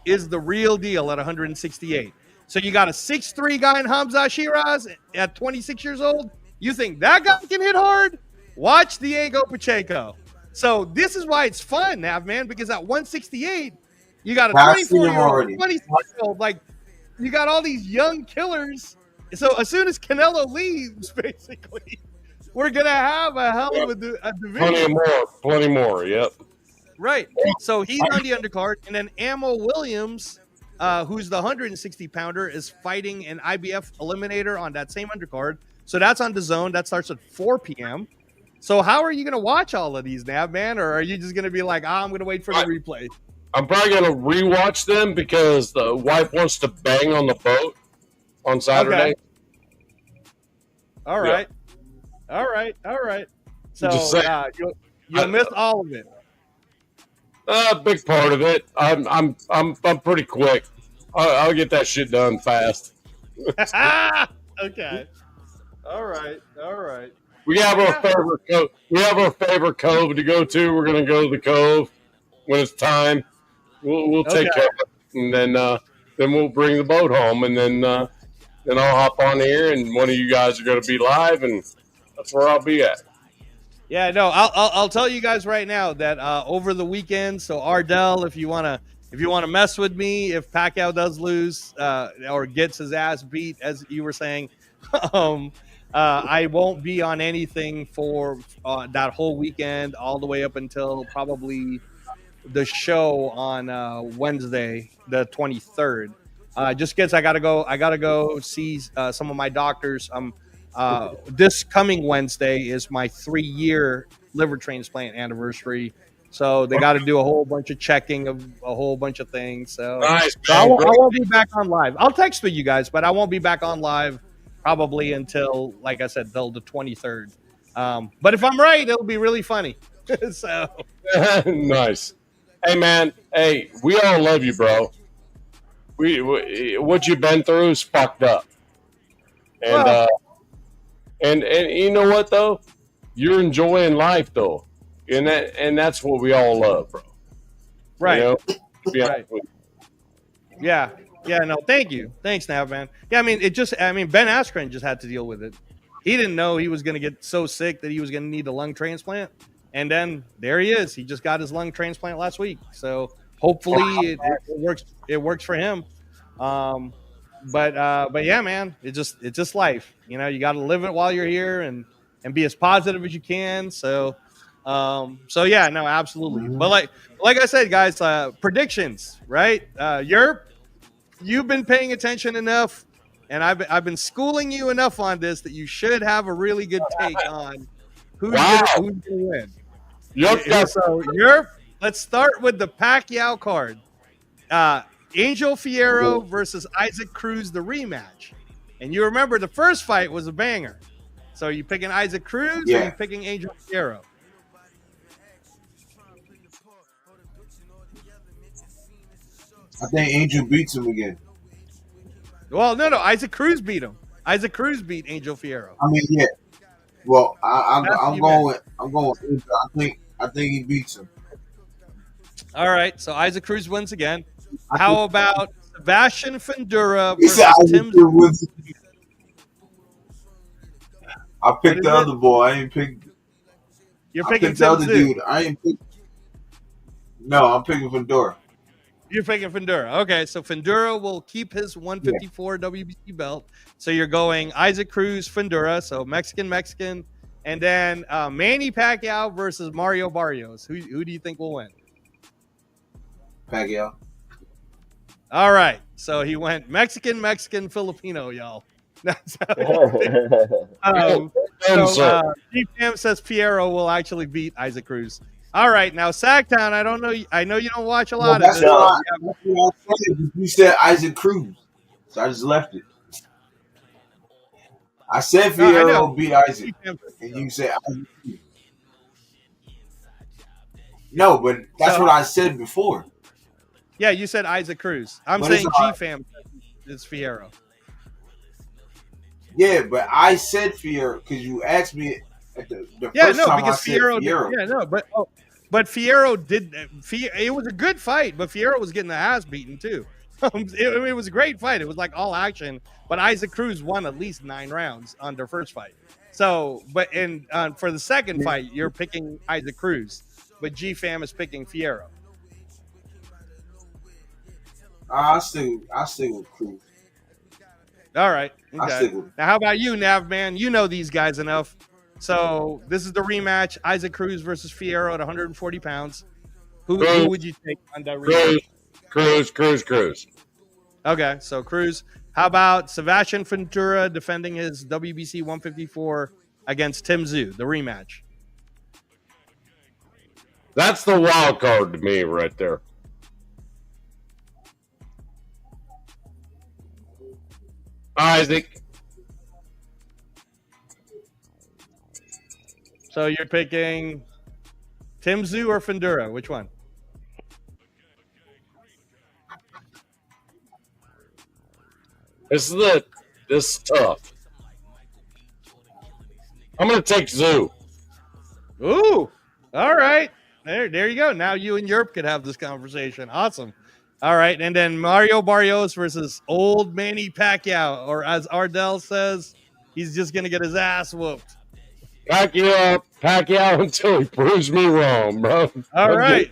is the real deal at 168. So you got a 6'3" guy in Hamza Shiraz at 26 years old. You think that guy can hit hard? Watch Diego Pacheco. So this is why it's fun, Nav, man, because at 168, you got a 24-year-old, 26-year-old. Like, you got all these young killers. So as soon as Canelo leaves, basically, we're going to have a hell of a division. Plenty more, yep. Right. So he's on the undercard. And then Ammo Williams, who's the 160-pounder, is fighting an IBF eliminator on that same undercard. So that's on DAZN. That starts at 4 p.m. So how are you going to watch all of these, Nav, man? Or are you just going to be like, I'm going to wait for the replay? I'm probably going to rewatch them because the wife wants to bang on the boat on Saturday. Okay. All right. Yeah. All right. So you'll miss all of it. A big part of it. I'm pretty quick. I'll get that shit done fast. Okay. All right. We have our favorite cove. We have our favorite cove to go to. We're gonna go to the cove when it's time. We'll take care of it, and then we'll bring the boat home, and then I'll hop on here, and one of you guys are gonna be live, and that's where I'll be at. Yeah, no, I'll tell you guys right now that over the weekend. So Ardell, if you wanna mess with me, if Pacquiao does lose or gets his ass beat, as you were saying, I won't be on anything for that whole weekend, all the way up until probably the show on Wednesday, the 23rd. Just because I gotta go see some of my doctors. This coming Wednesday is my 3-year liver transplant anniversary. So they got to do a whole bunch of checking of a whole bunch of things. So, nice, so I won't be back on live. I'll text with you guys, but I won't be back on live probably until, like I said, till the 23rd. But if I'm right, it'll be really funny. So nice. Hey, man. Hey, we all love you, bro. We what you've been through is fucked up. And and you know what though? You're enjoying life though, and that's what we all love, bro. Right. You know? Right. Yeah. Yeah, no, thank you. Thanks, Nav, man. Yeah, Ben Askren just had to deal with it. He didn't know he was going to get so sick that he was going to need a lung transplant. And then there he is. He just got his lung transplant last week. So hopefully it works. It works for him. But yeah, man, it's just life. You got to live it while you're here and be as positive as you can. So yeah, no, absolutely. Mhm. But like I said, guys, predictions, right? Yurp, you've been paying attention enough, and I've been schooling you enough on this that you should have a really good take on who's Wow. gonna win. Yep. So let's start with the Pacquiao card. Angel Fierro versus Isaac Cruz, the rematch. And you remember the first fight was a banger. So are you picking Isaac Cruz or are you picking Angel Fierro? I think Angel beats him again. Well, no. Isaac Cruz beat him. Isaac Cruz beat Angel Fierro. I mean, yeah. Well, That's I'm you going with Angel. I think he beats him. All right, so Isaac Cruz wins again. How about Sebastian Fundura He said versus Isaac Tim? Cruz wins. I What picked is the it? other boy. I ain't picked. You're I picking picked the Tim other Tszyu. dude. I ain't picked. No, I'm picking Fedora. You're picking Fundura. Okay, so Fundura will keep his 154 WBC belt. So you're going Isaac Cruz, Fundura, so Mexican, and then Manny Pacquiao versus Mario Barrios. Who do you think will win? Pacquiao. All right, so he went Mexican, Filipino, y'all. G-Fam says Fierro will actually beat Isaac Cruz. All right, now Sactown. I know you don't watch a lot of this. That's what I said. You said Isaac Cruz, so I just left it. I said Fierro beat Isaac, and you said Isaac Cruz. No, but that's what I said before. Yeah, you said Isaac Cruz. I'm saying G-Fam is Fierro. Yeah, but I said Fierro because you asked me at the first time I said Fierro. But Fierro did. It was a good fight, but Fierro was getting the ass beaten too. It was a great fight. It was like all action. But Isaac Cruz won at least 9 rounds on their first fight. So, for the second fight, you're picking Isaac Cruz, but G-Fam is picking Fierro. I stick with Cruz. All right. Okay. Now, how about you, Nav, man? You know these guys enough. So this is the rematch: Isaac Cruz versus Fierro at 140 pounds. Who would you take on that rematch? Cruz. Okay, so Cruz. How about Sebastian Ventura defending his WBC 154 against Tim Tszyu, the rematch? That's the wild card to me right there. Isaac. So you're picking Tim Tszyu or Fundura? Which one? This is tough. I'm gonna take Tszyu. Ooh, all right. There you go. Now you and Yurp could have this conversation. Awesome. All right, and then Mario Barrios versus old Manny Pacquiao, or as Ardell says, he's just gonna get his ass whooped. Pacquiao until he proves me wrong, bro. All right,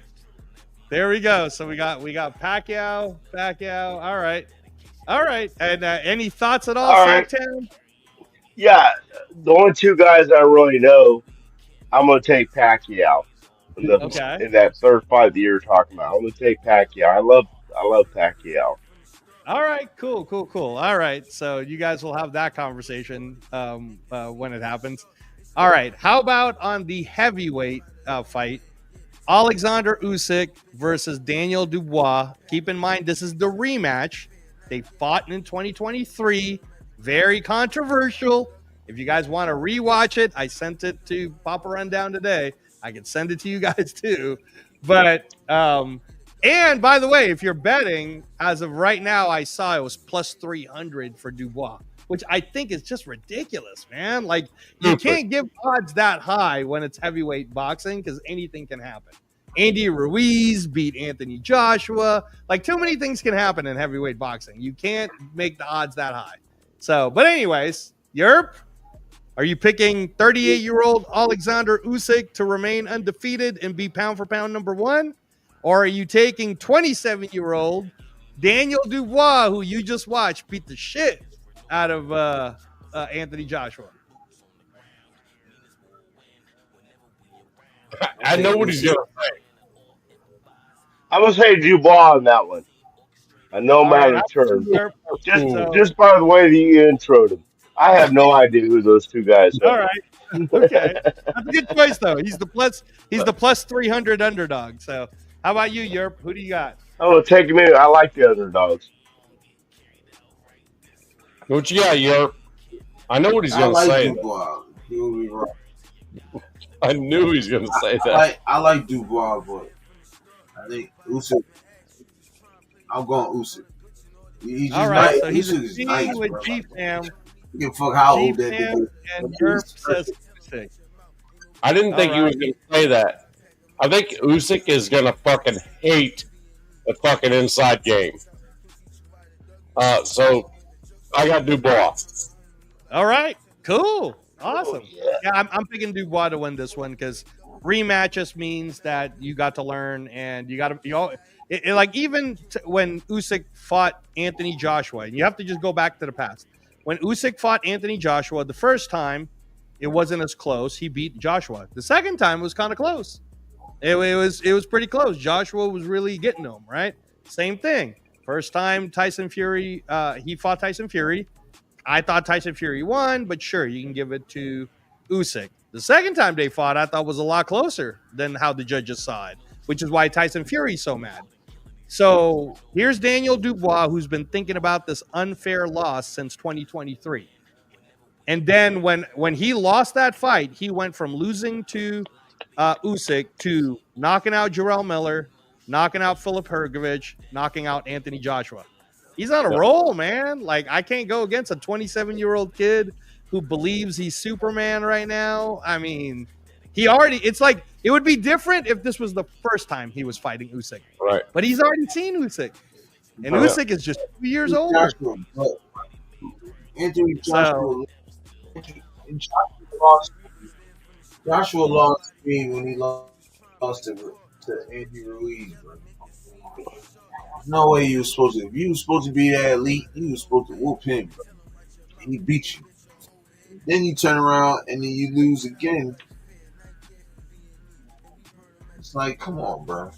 there we go. So we got Pacquiao. All right. And any thoughts at all, Sactown? Yeah, the only 2 guys I really know, I'm gonna take Pacquiao. In that third fight that you're talking about, I'm gonna take Pacquiao. I love Pacquiao. All right, cool. All right, so you guys will have that conversation when it happens. All right, how about on the heavyweight fight, Alexander Usyk versus Daniel Dubois? Keep in mind, this is the rematch. They fought in 2023. Very controversial. If you guys want to rewatch it, I sent it to Papa Rundown today. I can send it to you guys too. But and by the way, if you're betting, as of right now, I saw it was plus 300 for Dubois, which I think is just ridiculous, man. Like, you can't give odds that high when it's heavyweight boxing because anything can happen. Andy Ruiz beat Anthony Joshua. Like, too many things can happen in heavyweight boxing. You can't make the odds that high. So, but anyways, Yurp, are you picking 38-year-old Alexander Usyk to remain undefeated and be pound for pound number one? Or are you taking 27-year-old Daniel Dubois, who you just watched beat the shit out of Anthony Joshua? I know what he's going to say. I'm gonna say Dubois on that one. I know him All out right, of turn. so, Just by the way that you introed him, I have no idea who those two guys all are. right, okay, that's a good choice though. He's the plus 300 underdog. So, how about you, Yurp? Who do you got? I'm gonna take him in. I like the underdogs. What you got, Yurp? I know what he's I going to like say. Dubois. He will be right. I knew he was going to say that. I like Dubois, but I think Usyk. I'm going Usyk. He's just All right, nice. so he's Usyk is agreeing nice, with bro. G Fam. You can fuck how G old that Fam dude is. and Yurp says Usyk. I didn't think he was going to say that. I think Usyk is going to fucking hate the fucking inside game. So I got Dubois. All right, cool, awesome. Oh, yeah. I'm picking Dubois to win this one because rematches means that you got to learn and you got to like even when Usyk fought Anthony Joshua, and you have to just go back to the past. When Usyk fought Anthony Joshua the first time, it wasn't as close. He beat Joshua. The second time was kind of close. It was pretty close. Joshua was really getting to him, right? Same thing. First time Tyson Fury, he fought Tyson Fury. I thought Tyson Fury won, but sure, you can give it to Usyk. The second time they fought, I thought was a lot closer than how the judges saw it, which is why Tyson Fury's so mad. So here's Daniel Dubois, who's been thinking about this unfair loss since 2023. And then when he lost that fight, he went from losing to Usyk to knocking out Jarrell Miller, knocking out Philip Hergovich, knocking out Anthony Joshua. He's on a roll, man. Like, I can't go against a 27-year-old kid who believes he's Superman right now. I mean, it's like, it would be different if this was the first time he was fighting Usyk. Right. But he's already seen Usyk. And Usyk is just 2 years older. Anthony Joshua, Joshua lost me when he lost to Andy Ruiz, bro. No way you was supposed to. If you was supposed to be that elite, you was supposed to whoop him, bro. And he beat you. Then you turn around and then you lose again. It's like, come on, bro.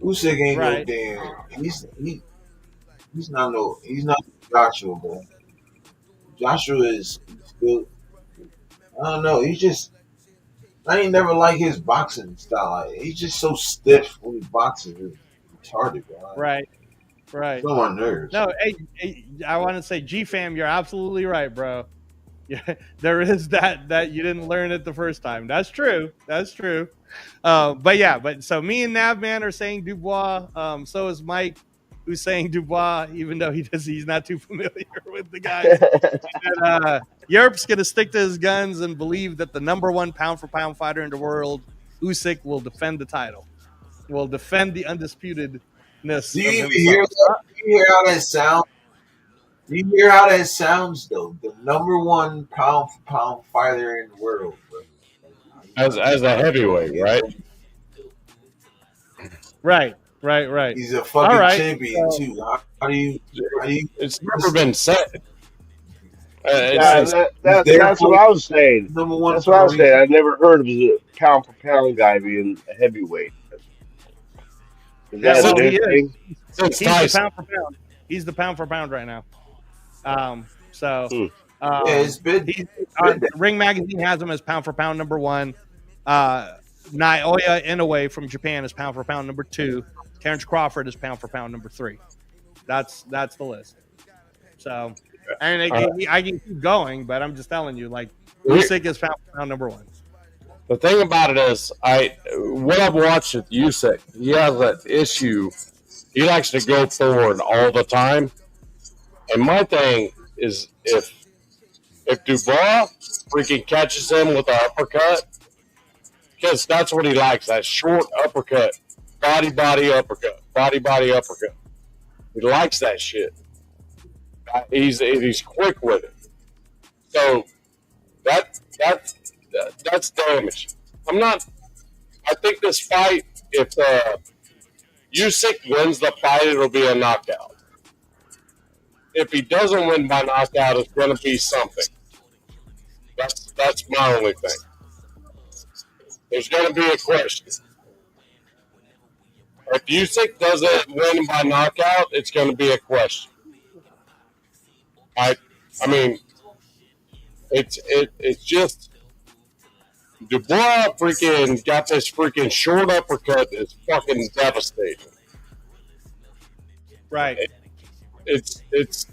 Usyk ain't no damn. He's not Joshua, bro. Joshua is still. I don't know. I ain't never like his boxing style. He's just so stiff when he boxes. It's retarded, bro. Right. It's on my nerves. No, hey, I want to say, G-Fam, you're absolutely right, bro. Yeah, there is that you didn't learn it the first time. That's true. But so me and Navman are saying Dubois. So is Mike, who's saying Dubois, even though he's not too familiar with the guys. And, Yurp's gonna stick to his guns and believe that the number one pound for pound fighter in the world, Usyk, will defend the title. Will defend the undisputedness. Do you hear how that sounds? Do you hear how that sounds though? The number one pound for pound fighter in the world, bro. As a heavyweight, right? Right. He's a fucking champion too. How do you? It's never been said. That's what I was saying. Number one. That's what I was saying. I never heard of a pound for pound guy being a heavyweight. Is that a new thing? He's the pound for pound. He's the pound for pound right now. It's been. Ring Magazine has him as pound for pound number one. Naoya Inoue from Japan is pound for pound number 2. Terrence Crawford is pound for pound number 3. That's the list. So, and I can keep going, but I'm just telling you, like, Usyk is pound for pound number 1. The thing about it is, what I've watched with Usyk, he has that issue. He likes to go forward all the time. And my thing is, if Dubois freaking catches him with an uppercut, because that's what he likes. That short uppercut, body uppercut, body uppercut. He likes that shit. He's quick with it. So that's damage. I'm not. I think this fight, if Usyk wins the fight, it'll be a knockout. If he doesn't win by knockout, it's going to be something. That's my only thing. There's going to be a question. If Usyk doesn't win by knockout, it's going to be a question. I mean, it's just Dubois freaking got this freaking short uppercut that's fucking devastating. Right. It's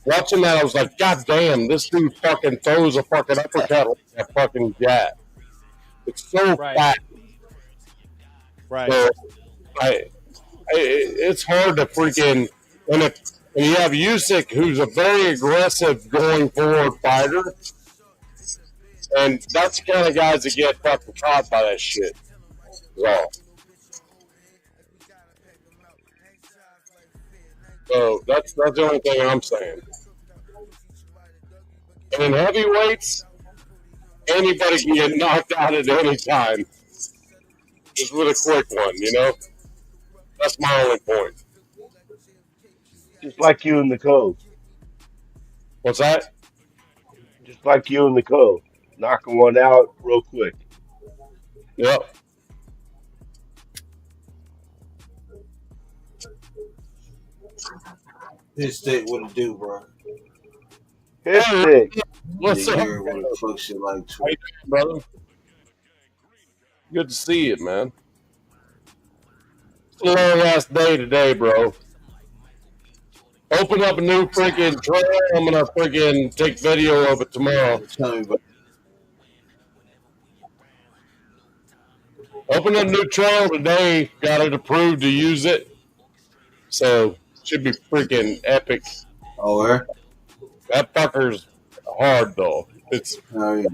watching that. I was like, God damn, this dude fucking throws a fucking uppercut like a fucking jab. It's so fat. Right. So it's hard to freaking and you have Usyk, who's a very aggressive going forward fighter, and that's the kind of guys that get fucking caught by that shit. So that's the only thing I'm saying. And in heavyweights, anybody can get knocked out at any time. Just with a quick one, you know? That's my only point. Just like you in the cove. What's that? Just like you in the cove. Knocking one out real quick. Yep. His state wouldn't do, bro. His stick. What's up, Would have fucked shit like how you doing, brother? Good to see you, man. It's a long last day today, bro. Open up a new freaking trail. I'm gonna freaking take video of it tomorrow. Tell me about Open up a new trail today. Got it approved to use it. So should be freaking epic. Oh, where? That fucker's hard though. It's Oh, yeah.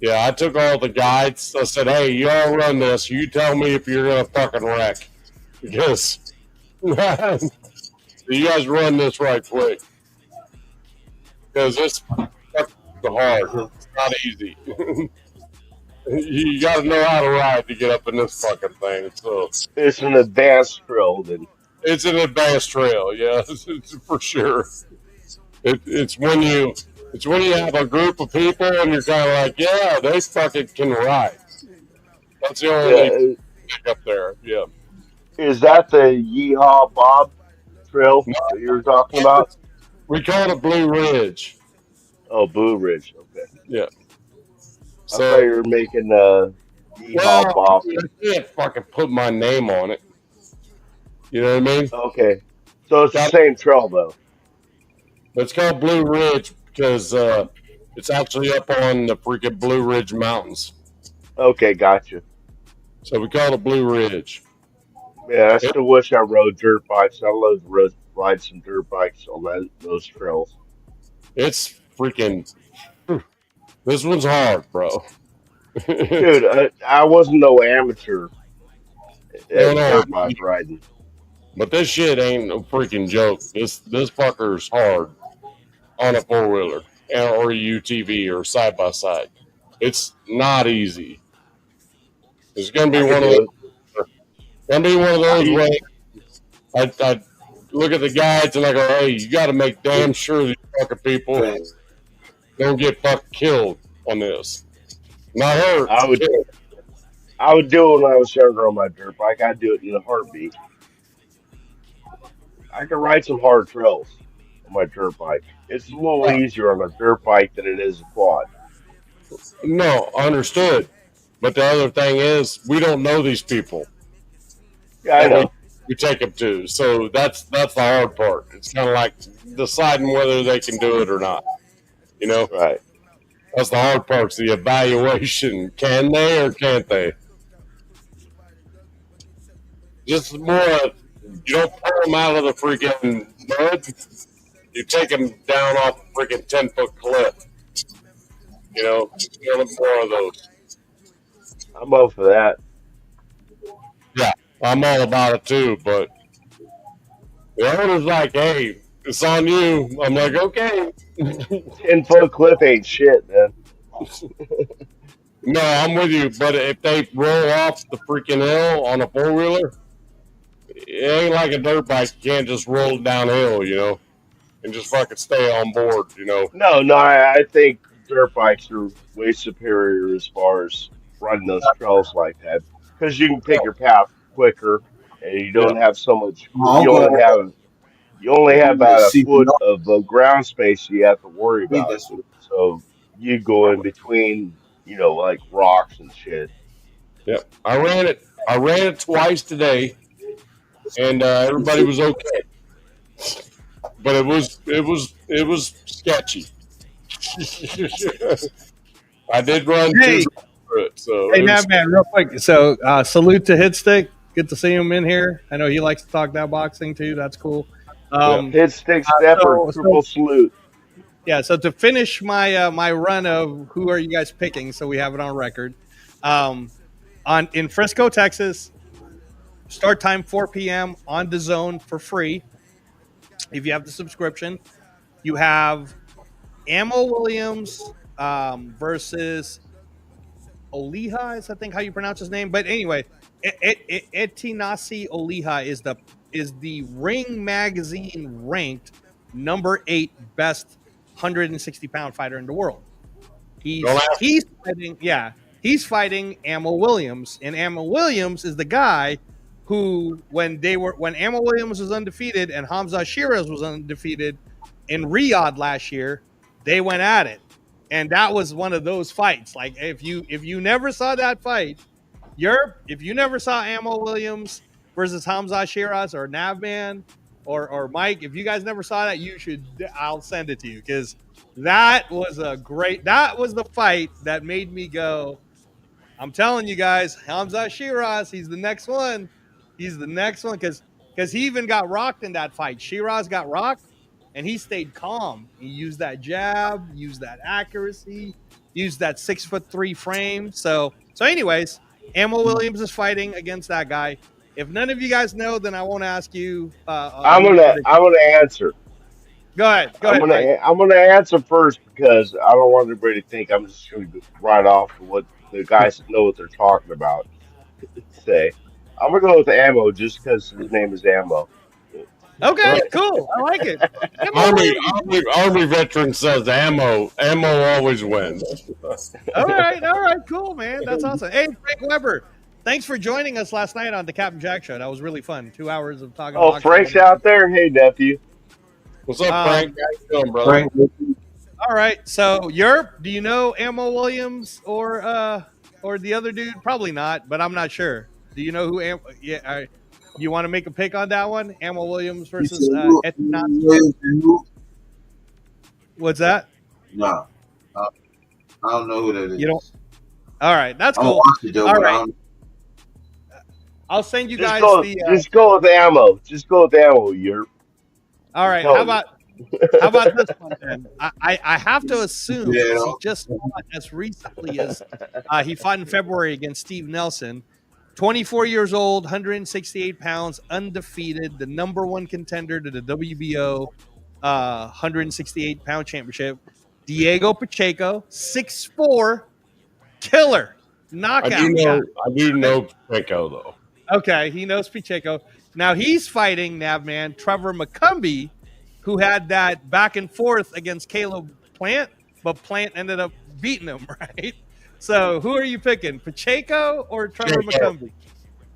yeah. I took all the guides. I said, "Hey, you all run this. You tell me if you're gonna fucking wreck, because you guys run this right quick, because it's fucking hard. It's not easy. You got to know how to ride to get up in this fucking thing. So It's an advanced trail, then. it's an advanced trail, yeah, for sure. It's when you have a group of people and you're kind of like, yeah, they fucking can ride. That's the only thing up there. Yeah. Is that the Yeehaw Bob trail No, that you were talking about? we call it Blue Ridge. Oh, Blue Ridge. Okay. Yeah. I thought So, you were making Yeehaw well, Bob. I can't fucking put my name on it. You know what I mean? Okay. So it's the same trail, though. It's called Blue Ridge because it's actually up on the freaking Blue Ridge Mountains. Okay, gotcha. So we call it Blue Ridge. Yeah, I It, still wish I rode dirt bikes. I love to ride some dirt bikes on those trails. it's freaking. This one's hard, bro. Dude, I wasn't no amateur No, at no, dirt bike riding. but this shit ain't no freaking joke. This fucker's hard on a 4-wheeler or a UTV or side by side. It's not easy. It's gonna be I one could of do those. Gonna be one of those it. where I look at the guides and I go, hey, you got to make damn sure these fucking people Thanks. don't get fucking killed on this. Not hurt. I would Killed. I would do it when I was younger on my dirt bike. I'd do it in a heartbeat. I can ride some hard trails on my dirt bike. It's a little easier on a dirt bike than it is a quad. No, understood. But the other thing is, we don't know these people Yeah, I that know. we take them to. So that's the hard part. It's kind of like deciding whether they can do it or not. You know, Right. that's the hard part. It's the evaluation. Can they or can't they? Just more, you don't pull them out of the freaking mud. You take them down off a freaking 10-foot cliff. You know, just more of those. I'm up for that. Yeah, I'm all about it too. But the owner's like, "Hey, it's on you." I'm like, "Okay." 10 foot clip ain't shit, man. No, I'm with you. But if they roll off the freaking hill on a four wheeler, it ain't like a dirt bike. You can't just roll downhill, and just fucking stay on board. No, no, I think dirt bikes are way superior as far as running those trails like that because you can pick your path quicker and you Yeah. don't have so much. My uncle had You only have a about a foot CPR. of ground space you have to worry I think about. that's what. So you go in between, like rocks and shit. Yep. I ran it twice today, and everybody was okay. But it was sketchy. I did run two Hey, through it, so hey, it was. Navman, real quick. So, salute to Hitstick. Good to see him in here. I know he likes to talk that boxing too. That's cool. Yeah. Um, Hit stick stepper, so triple salute. yeah. So to finish my my run of who are you guys picking, so we have it on record. Um, on in Frisco, Texas, start time 4 p.m. on the Zone for free. If you have the subscription, you have Ammo Williams versus Oliha is I think how you pronounce his name. But anyway, Etinasi Oliha is the Ring Magazine ranked number 8 best 160-pound fighter in the world. Don't He's ask. he's fighting, yeah, he's fighting Ammo Williams, and Ammo Williams is the guy who when Ammo Williams was undefeated and Hamza Shiraz was undefeated in Riyadh last year, they went at it. And that was one of those fights. Like if you never saw that fight, if you never saw Ammo Williams versus Hamza Shiraz or Navman or Mike, if you guys never saw that, you should. I'll send it to you because that was that was the fight that made me go. I'm telling you guys, Hamza Shiraz, he's the next one. He's the next one because he even got rocked in that fight. Shiraz got rocked, and he stayed calm. He used that jab, used that accuracy, used that 6'3" frame. Anyways, Ammo Williams is fighting against that guy. If none of you guys know, then I won't ask you I'm who your gonna prediction. I'm gonna answer. Go ahead, Mike. I'm gonna answer first because I don't want everybody to think I'm just gonna go right off to what the guys that know what they're talking about say. I'm gonna go with ammo just because his name is ammo. Okay, Right. cool. I like it. Ammo Army, Williams. Army veteran says ammo always wins. All right, cool, man. That's awesome. Hey, Frank Weber, thanks for joining us last night on the Captain Jack Show. That was really fun. 2 hours of talking Oh, boxing. Frank's out there. Hey, nephew. What's up, Frank? How you doing, brother? Frank, All right. So, Yurp, do you know Ammo Williams or the other dude? Probably not, but I'm not sure. Do you know who? You want to make a pick on that one? Ammo Williams you versus said who? Etinasi? What's that? Nah, I don't know who that is. You don't. All right, that's I'm gonna cool. watch it though, All but I right, don't. I'll send you Just guys go. the. Just go with ammo. Just go with ammo. You're. All I'm right. telling you. How about this one then? I have to assume Yeah, because he just fought as recently as he fought in February against Steve Nelson. 24 years old, 168 pounds, undefeated, the number 1 contender to the WBO 168-pound championship. Diego Pacheco, 6'4", killer, I knockout do guy. know Pacheco though. Okay, he knows Pacheco. Now he's fighting Navman Trevor McCumbee, who had that back and forth against Caleb Plant, but Plant ended up beating him, right? So who are you picking, Pacheco or Trevor McCumbee?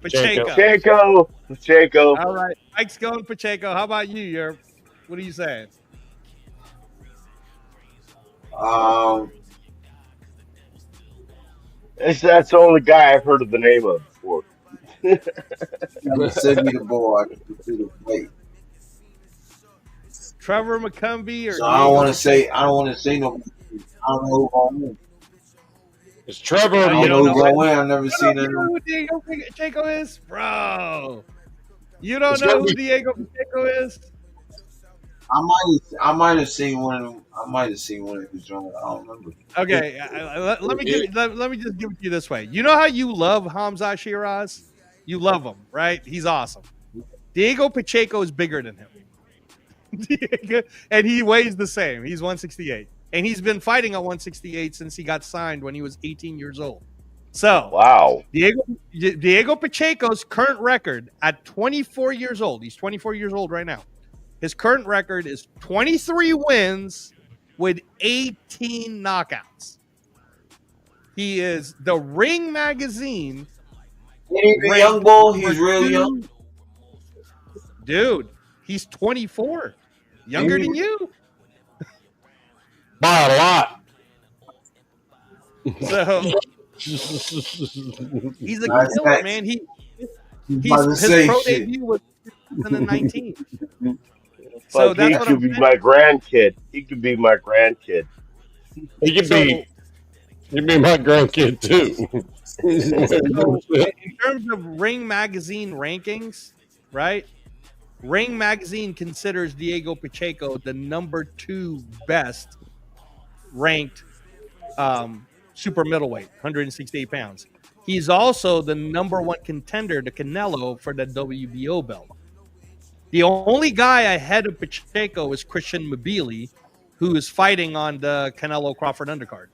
Pacheco. Pacheco. All right, Mike's going Pacheco. How about you, Yerp? What are you saying? Um, That's the only guy I've heard of the name of before. send me the ball. I can do the play. Trevor McCumbee or So I don't Diego want to Pacheco? say. I don't want to say no. I don't know who gonna win. It's Trevor. I You don't don't know know who gonna what? win. I've never You seen don't know that. who Diego Pacheco is, bro. You don't It's know gonna who be Diego Pacheco is? I might have seen one of them. I might have seen one of his joints. I don't remember. Okay, let me just give it to you this way. You know how you love Hamza Shiraz? You love him, right? He's awesome. Diego Pacheco is bigger than him. And he weighs the same. He's 168. And he's been fighting at 168 since he got signed when he was 18 years old. So, wow. Diego Pacheco's current record at 24 years old, he's 24 years old right now. His current record is 23 wins with 18 knockouts. He is the Ring Magazine. He's a young bull. He's real young. Dude, he's 24. Younger than you. By a lot. So he's a killer, man. His pro debut was 2019. So he could be my grandkid. He could be my grandkid. He could be my grandkid too. So, in terms of Ring Magazine rankings, right? Ring Magazine considers Diego Pacheco the number 2 best ranked super middleweight, 168 pounds. He's also the number 1 contender to Canelo for the WBO belt. The only guy ahead of Pacheco is Christian Mabili, who is fighting on the Canelo Crawford undercard.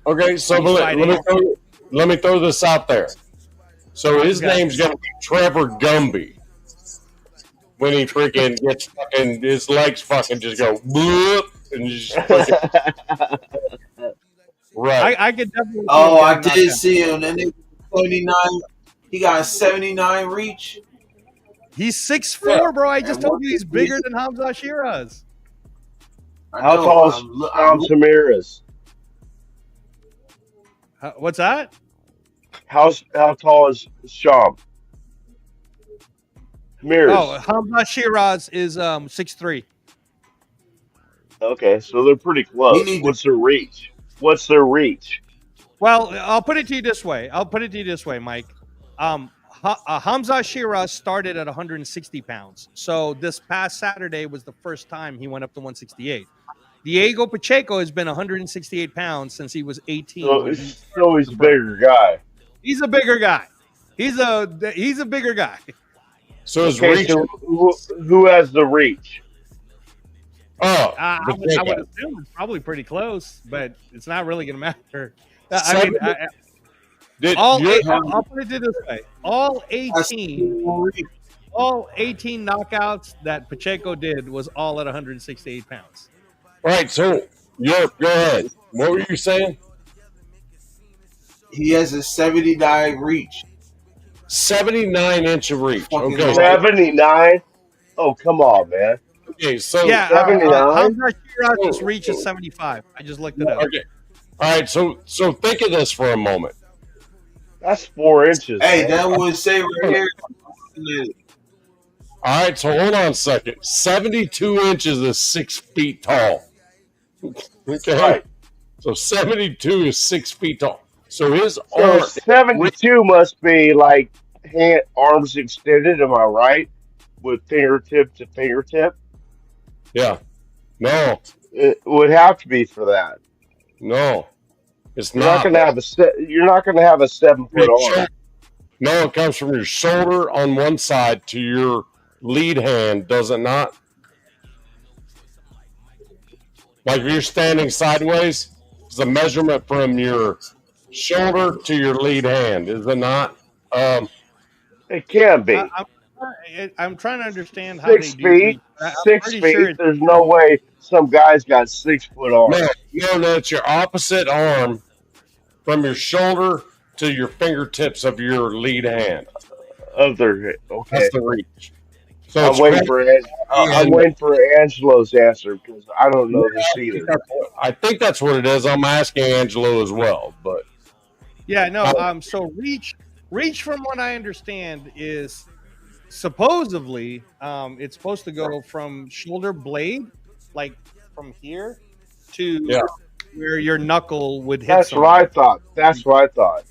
Okay, so let me throw this out there. So his name's going to be Trevor Gumby. When he freaking gets fucking, his legs fucking just go bloop and just right. I could definitely. I did see him. And 79. He got 79 reach. He's 6'4", bro. I just told you he's bigger than Hamza Shiraz. How tall is Samiras? What's that? How tall is Sham? Samiras. Oh, Hamza Shiraz is 6'3". Okay, so they're pretty close. What's their reach? Well, I'll put it to you this way, Mike. Hamza Shiraz started at 160 pounds. So this past Saturday was the first time he went up to 168. Diego Pacheco has been 168 pounds since he was 18. So he's a bigger guy. He's a bigger guy. He's a bigger guy. So his reach. So who has the reach? Oh, I would assume it's probably pretty close, but it's not really going to matter. I'll put it this way: all 18 knockouts that Pacheco did was all at 168 pounds. All right, so Yurp, go ahead. What were you saying? He has a 79 reach. 79-inch of reach. Okay. 79? Oh, come on, man. Okay, so 79. Hamza Shiraz's reach is 75. I just looked it up. Okay. All right, so think of this for a moment. That's 4 inches. Hey, that would say right here. All right, so hold on a second. 72 inches is 6 feet tall. Okay. Right. So 72 is 6 feet tall. So his So arm. 72 must be like arms extended, am I right? With fingertip to fingertip? Yeah. No. It would have to be for that. No. It's You're not. not going to have a 7 foot arm. No, it comes from your shoulder on one side to your lead hand, does it not? Like if you're standing sideways, it's a measurement from your shoulder to your lead hand, is it not? It can be. I'm trying to understand how 6 feet. 6 feet. Sure There's no way some guy's got 6 foot arms. No, it's your opposite arm from your shoulder to your fingertips of your lead hand. Okay. That's the reach. So I'm waiting for Angelo's answer because I don't know this either. I think that's what it is. I'm asking Angelo as well, but yeah, no. So reach, from what I understand, is supposedly it's supposed to go from shoulder blade, like from here, to where your knuckle would hit. That's what I thought.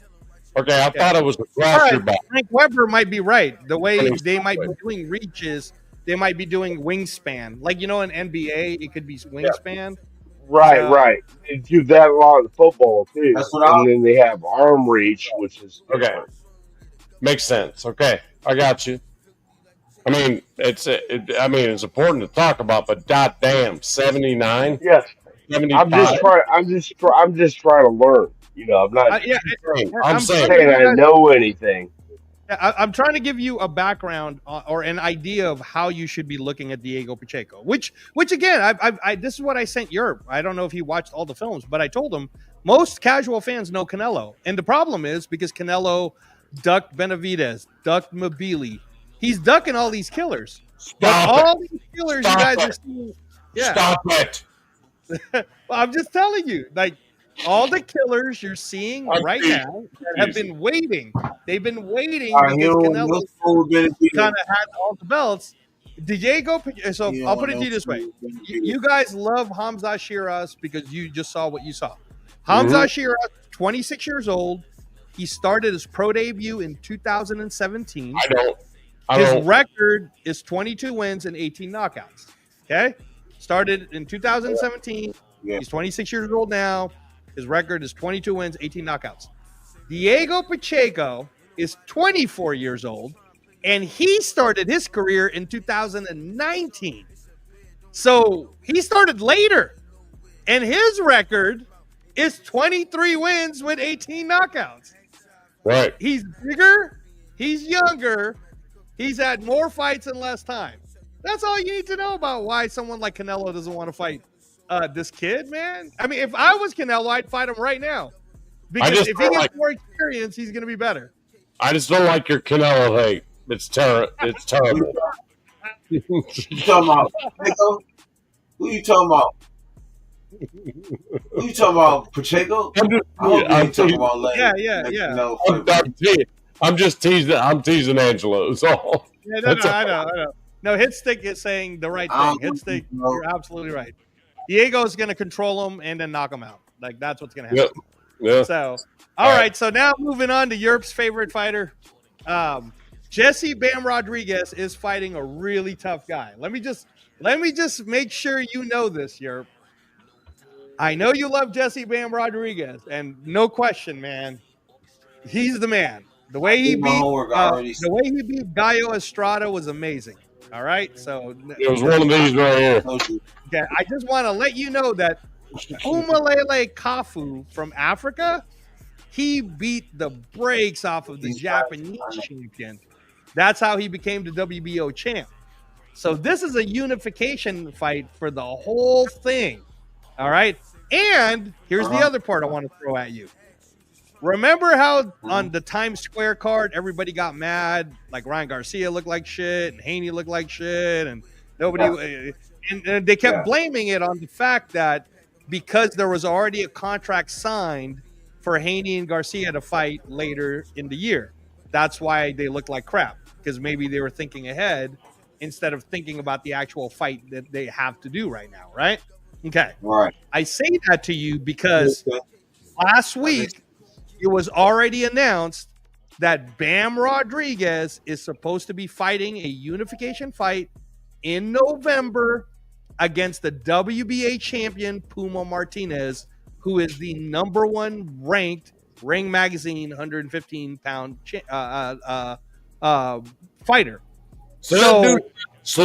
Okay, I thought it was across your back. Frank Weber might be right. The way they might be doing reach is they might be doing wingspan. Like, in NBA, it could be Yeah. wingspan. Right, So, right. They do that a lot in football too, That's what I. and then they have arm reach, which is Okay, different. makes sense. Okay, I got you. I mean, I mean, it's important to talk about, but goddamn, 79, Yes, I'm just 75. trying. I'm just trying to learn. I'm not yeah, I'm I'm trying saying, to give saying you I guys. know anything. I'm trying to give you a background or an idea of how you should be looking at Diego Pacheco. Which again, this is what I sent Yurp. I don't know if he watched all the films, but I told him most casual fans know Canelo, and the problem is because Canelo ducked Benavidez, ducked Mabili. He's ducking all these killers, but stop it, all these killers you stop guys are it, seeing. Yeah, stop it. well, I'm just telling you, like all the killers you're seeing I'm right teasing. now that have been waiting. They've been waiting All right, he because don't want Canelo no smoke with kind Benavidez. of had all the belts. Diego, so He don't I'll put want it to no you this way: smoke with you Benavidez. guys love Hamza Shiraz because you just saw what you saw. Mm-hmm. Hamza Shiraz, 26 years old. He started his pro debut in 2017. I His don't. record is 22 wins and 18 knockouts. Okay, started in 2017. Yeah. He's 26 years old now. His record is 22 wins, 18 knockouts. Diego Pacheco is 24 years old, and he started his career in 2019. So he started later, and his record is 23 wins with 18 knockouts. Right. He's bigger, he's younger, he's had more fights in less time. That's all you need to know about why someone like Canelo doesn't want to fight this kid, man. I mean, if I was Canelo, I'd fight him right now. Because just if he don't gets like- more experience, he's going to be better. I just don't like your Canelo hate. It's terrible. It's terrible. You talking about Pacheco? Who you talking about? Who you talking about? Pacheco? I'm just, I hope you I'm, ain't talking about letting Yeah. Canelo I'm, fight. I'm just teasing. I'm teasing Angelo. So Yeah, That's I know. No, Hitstick is saying the right I thing. don't Hitstick, know. you're absolutely right. Diego's going to control him and then knock him out. Like, that's what's going to happen. yeah. So, all right. So now moving on to Yurp's favorite fighter. Jesse Bam Rodriguez is fighting a really tough guy. Let me just make sure you know this, Yurp. I know you love Jesse Bam Rodriguez, and no question, man, he's the man. The way he did my homework already. Gallo Estrada was amazing. All right, so It was one of these right here. okay, I just want to let you know that Umalele Kafu from Africa, he beat the brakes off of the He's Japanese champion. That's how he became the WBO champ. So this is a unification fight for the whole thing. All right. And here's the other part I want to throw at you. Remember how on the Times Square card, everybody got mad? Like Ryan Garcia looked like shit and Haney looked like shit. And nobody, and they kept blaming it on the fact that because there was already a contract signed for Haney and Garcia to fight later in the year. That's why they looked like crap, because maybe they were thinking ahead instead of thinking about the actual fight that they have to do right now, right? Okay. Right. I say that to you because last week it was already announced that Bam Rodriguez is supposed to be fighting a unification fight in November against the WBA champion Puma Martinez, who is the number one ranked Ring Magazine 115-pound fighter. So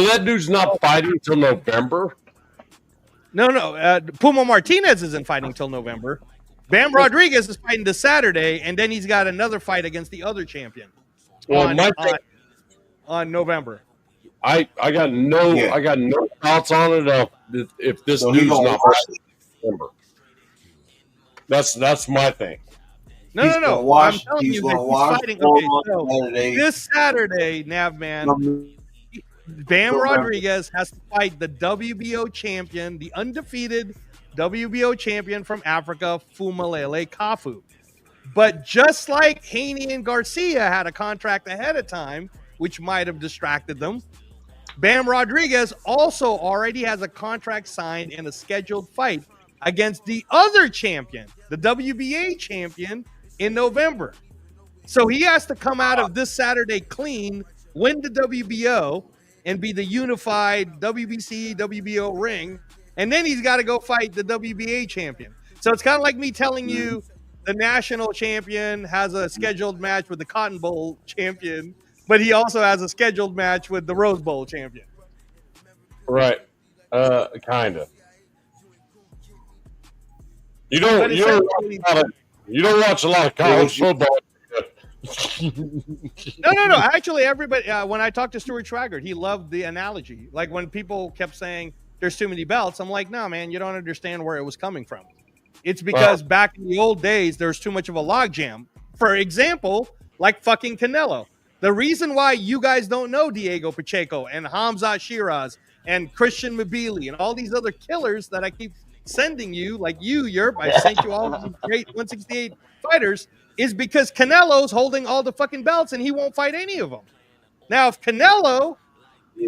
that dude's not fighting until November. No. Puma Martinez isn't fighting till November. Bam Rodriguez is fighting this Saturday, and then he's got another fight against the other champion on November. I got no thoughts on it if this dude's not fighting in November. That's my thing. No. I'm telling you that he's fighting. Okay, so this Saturday, Navman, Bam Rodriguez has to fight the WBO champion, the undefeated WBO champion from Africa, Fumalele Kafu. But just like Haney and Garcia had a contract ahead of time, which might have distracted them, Bam Rodriguez also already has a contract signed and a scheduled fight against the other champion, the WBA champion, in November. So he has to come out of this Saturday clean, win the WBO, and be the unified WBC, WBO ring. And then he's got to go fight the WBA champion. So it's kind of like me telling you the national champion has a scheduled match with the Cotton Bowl champion, but he also has a scheduled match with the Rose Bowl champion. Right. Kind of. You don't watch a lot of college football. No. Actually, everybody, when I talked to Stuart Schwaggart, he loved the analogy. Like when people kept saying there's too many belts, I'm like, no, man, you don't understand where it was coming from. It's because back in the old days, there's too much of a logjam. For example, like fucking Canelo. The reason why you guys don't know Diego Pacheco and Hamzat Shiraz and Christian Mabili and all these other killers that I keep sending you, like you, Yurp, I sent you all these great 168 fighters, is because Canelo's holding all the fucking belts and he won't fight any of them. Now, if Canelo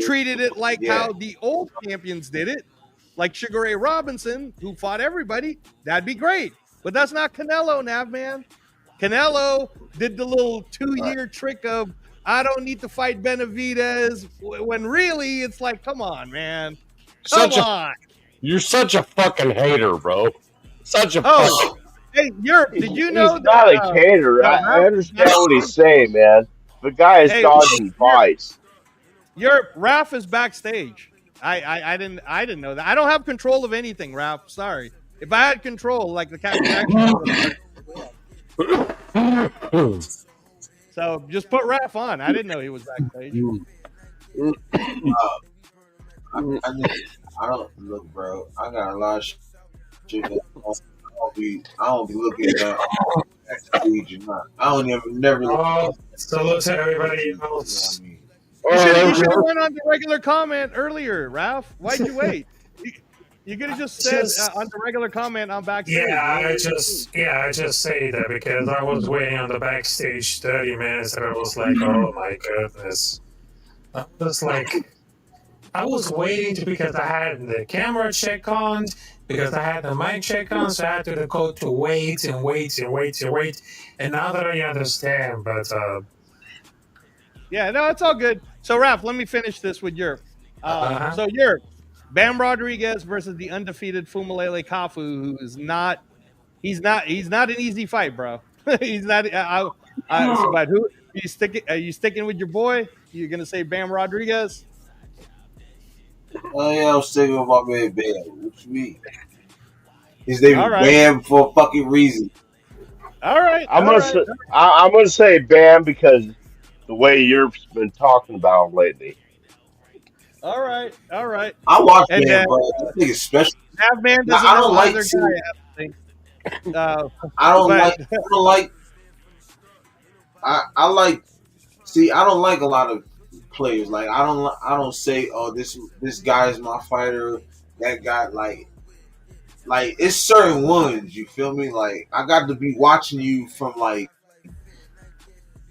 treated it like how the old champions did it, like Sugar Ray Robinson, who fought everybody, that'd be great. But that's not Canelo, Nav, man. Canelo did the little 2-year trick of, I don't need to fight Benavidez, when really it's like, come on, man. Come on. You're such a fucking hater, bro. Such a fucking... Hey, Yurp, did you know he's not a hater. I understand what he's saying, man. The guy is dodging fights. Yurp, Raph is backstage. I didn't know that. I don't have control of anything, Raph. Sorry. If I had control, like the Captain Jackson. So just put Raph on. I didn't know he was backstage. I don't look, bro. I got a lot of shit. I don't be looking at backstage or not. I don't never look. Salute to everybody else. You should have went on the regular comment earlier, Ralph. Why'd you wait? You could have just said on the regular comment on backstage. I just say that because I was waiting on the backstage 30 minutes and I was like, oh my goodness. I was waiting because I had the camera check on, because I had the mic check on, so I had to go to wait. And now that I understand, but yeah, no, it's all good. So, Raph, let me finish this with Yurp. So, Yurp, Bam Rodriguez versus the undefeated Fumalele Kafu, who is not, he's not an easy fight, bro. He's not. But who are you sticking with your boy? You're gonna say Bam Rodriguez? Oh yeah, I'm sticking with my man Bam. What you mean? His name is Bam for a fucking reason. All right. I'm gonna say Bam because the way Europe's been talking about him lately. All right. I watch Bam, bro. I think it's special. That man doesn't I don't like. I like. See, I don't like a lot of players. Like I don't say, oh, this guy is my fighter. That guy, like it's certain ones. You feel me? Like I got to be watching you from like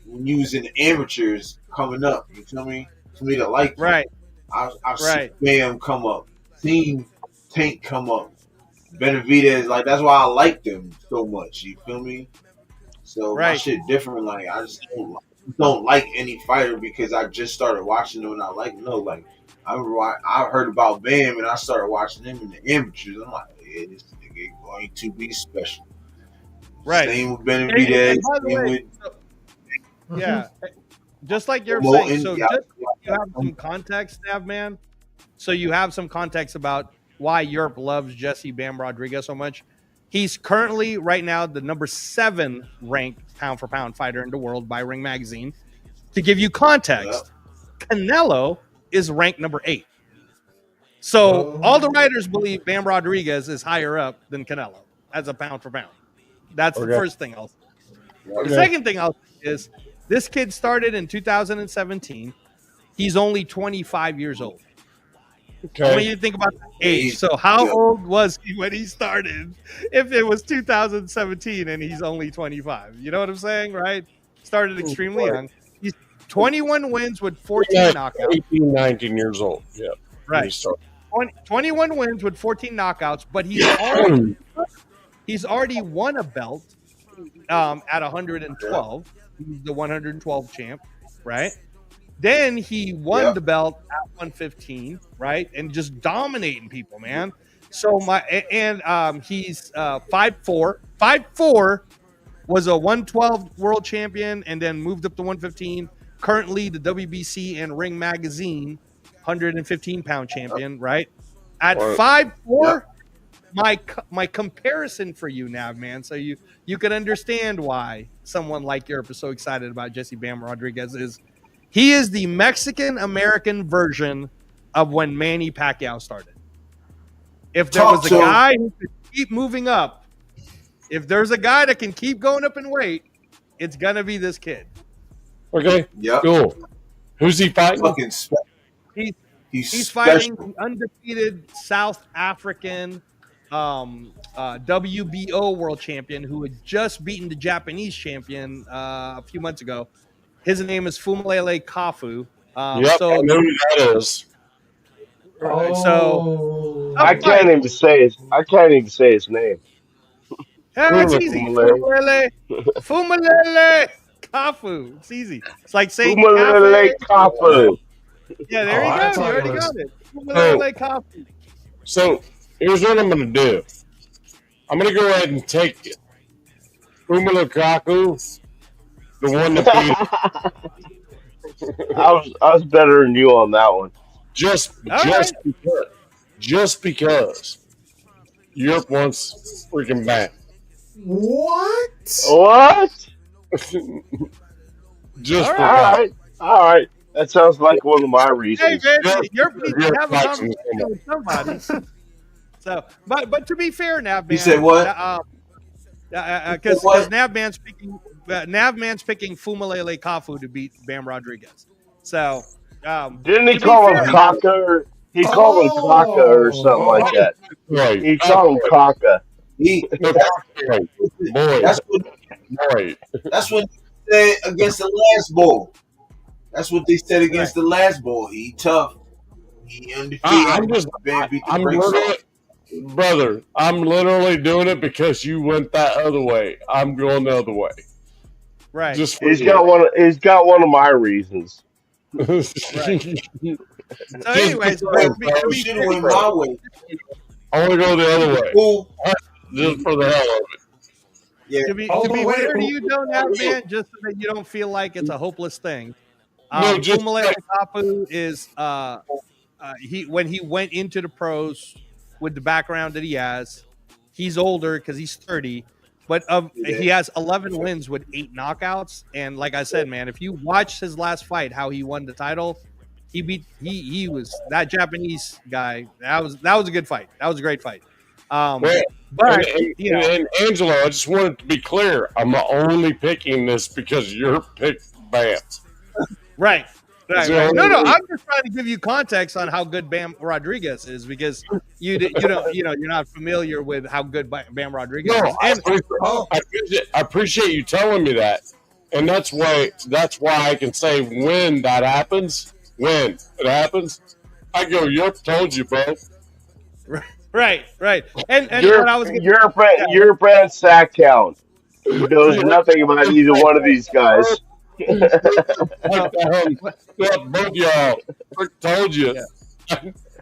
when you was in the amateurs coming up. You feel me? For me to like you. Right. I've seen Bam come up, seen Tank come up, Benavidez. Like that's why I like them so much. You feel me? So my shit different. Like I just don't like any fighter because I just started watching them and I like I heard about Bam and I started watching him in the amateurs. I'm like, yeah, this nigga going to be special. Right. Same with Benavidez. Yeah. Just like you're saying. So just you have some context, Nav man. So you have some context about why Europe loves Jesse Bam Rodriguez so much. He's currently right now the number 7 ranked pound for pound fighter in the world by Ring Magazine. To give you context, Canelo is ranked number 8. So all the writers believe Bam Rodriguez is higher up than Canelo as a pound for pound. That's the first thing I'll say. The second thing I'll say is this kid started in 2017. He's only 25 years old. Okay. When you think about the age, so how old was he when he started? If it was 2017 and he's only 25, you know what I'm saying, right? Started extremely young. He's 21 wins with 14 knockouts. 18, 19 years old. Yeah, right. 21 wins with 14 knockouts, but he's already won a belt at 112. He's the 112 champ, right? Then he won Yep. the belt at 115, right, and just dominating people, man. So he's 5'4", 5'4", was a 112 world champion, and then moved up to 115. Currently, the WBC and Ring Magazine 115-pound champion, right? At Or- 5'4", Yep. my comparison for you now, man, so you can understand why someone like Yurp is so excited about Jesse Bam Rodriguez is he is the Mexican American version of when Manny Pacquiao started. If there Talk was a to him. guy who could keep moving up, if there's a guy that can keep going up in weight, it's gonna be this kid. Okay, Yep. cool. Who's he fighting? Fucking He's he's fighting special. the undefeated South African WBO world champion who had just beaten the Japanese champion a few months ago. His name is Fumalele Kafu. Yep, I know who that is. So I can't even say his name. it's easy. Fumalele. Fumalele Kafu. It's easy. It's like saying Fumalele cafe. Kafu. Yeah, there you I go. You thought it already was- got it. Fumalele Kafu. So here's what I'm going to do. I'm going to go ahead and take it. Umalacaku, the one that beat I was better than you on that one. just because Europe wants freaking back. What? What? Just All for right. All right. That sounds like one of my Hey, reasons. man, you're need to have a You're conversation with somebody. So, but to be fair, Nav man, You said what? Because Navman's picking Fumalele Kafu to beat Bam Rodriguez. So, Didn't he to be call him fair, Kaka? He called him Kaka or something like that. right. He called him Kaka. He, No, right. Boy, that's what boy. that's what they said against the last bull. That's what they said against the last bull. He tough. He undefeated. I'm just, Bam beat the I'm brakes literally, off. brother, I'm literally doing it because you went that other way. I'm going the other way. right? Just for He's you. got one of my reasons. So, anyways, You should have went my way. I want to go the other way. Cool. Just for the hell of it. Yeah. to be Oh, to be wait, fair to wait. you, don't Navman, just so that you don't feel like it's a hopeless thing. No, just Fumalele Kafu is he when he went into the pros with the background that he has, he's older because he's 30, but he has 11 wins with 8 knockouts. And like I said, man, if you watch his last fight, how he won the title, he was that Japanese guy. That was a good fight. That was a great fight. Well, But and Angelo, I just wanted to be clear. I'm only picking this because you're picked Bam. right. That's Right. the No, only no. reason. I'm just trying to give you context on how good Bam Rodriguez is because you don't you're not familiar with how good Bam Rodriguez No, is. And I appreciate you telling me that, and that's why I can say when that happens, when it happens, I go, "Yep, told you, bro." right. And Your what I was your friend Sactown, who knows nothing about either one of these guys. well, Yep, both y'all. Told you.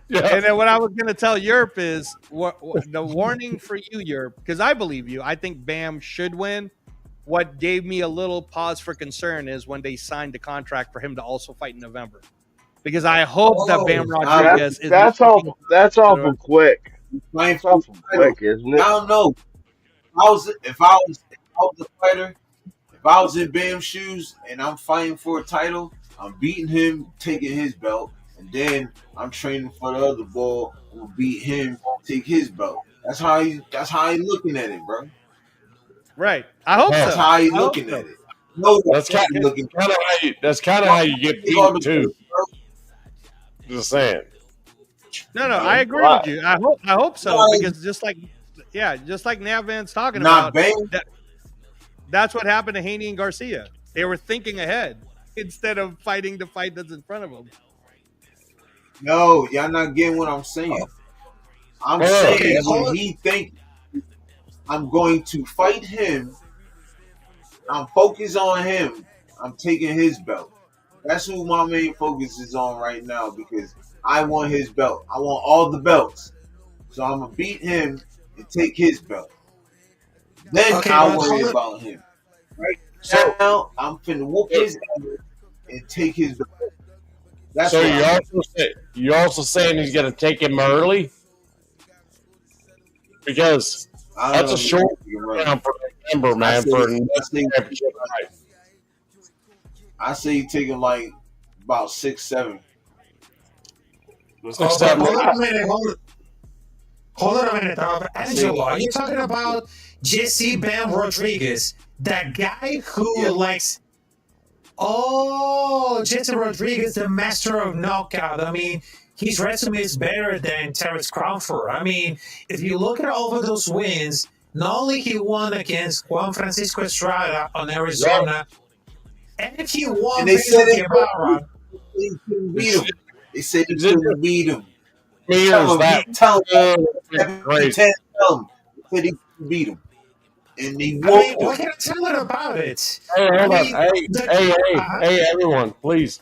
Yeah. and then what I was going to tell Yurp is the warning for you, Yurp, because I believe you. I think Bam should win. What gave me a little pause for concern is when they signed the contract for him to also fight in November. Because I hope that Bam Rodriguez is. That's awful quick. That's awful quick, isn't I it? don't know. If I was a fighter, if I was in Bam's shoes and I'm fighting for a title, I'm beating him, taking his belt, and then I'm training for the other ball. I'm gonna beat him, take his belt. That's how he looking at it, bro. Right. I hope That's so. how he I hope looking so. at it. No, That's kind he looking. of how you get beat too. Just saying. No, I agree Why? with you. I hope so Why? because just like Navman's talking Not about, Bam. that's what happened to Haney and Garcia. They were thinking ahead instead of fighting the fight that's in front of them. No, y'all not getting what I'm saying. I'm Oh, saying okay, when he think I'm going to fight him, I'm focused on him. I'm taking his belt. That's who my main focus is on right now because I want his belt. I want all the belts. So I'm gonna beat him and take his belt. Then Okay, I'll but worry hold it. about him. Right So, now, I'm finna whoop his ass and take his belt. That's so what I'm. you're also saying he's gonna take him early because I don't that's know a if short you're right. time for November, I man. say, For a I say, championship fight. I say you take him like about 6, 7. Oh, but 6, 7. hold on a minute. Hold on a minute. I say, Angelo, are you talking about Jesse Bam Rodriguez, that guy who yeah, likes? Oh, Jesse Rodriguez, the master of knockout. I mean, his resume is better than Terrence Crawford. I mean, if you look at all of those wins, not only he won against Juan Francisco Estrada on Right. Arizona, and he and won they said Pedro they Guevara. couldn't beat Is, him. They said they is it couldn't beat him. me or is that Tell him, crazy? tell him. They said he couldn't beat him, and they I mean, whooped what him. can I tell it about it? Hey, I hold on. mean, Hey, hey, hey, hey, everyone, please.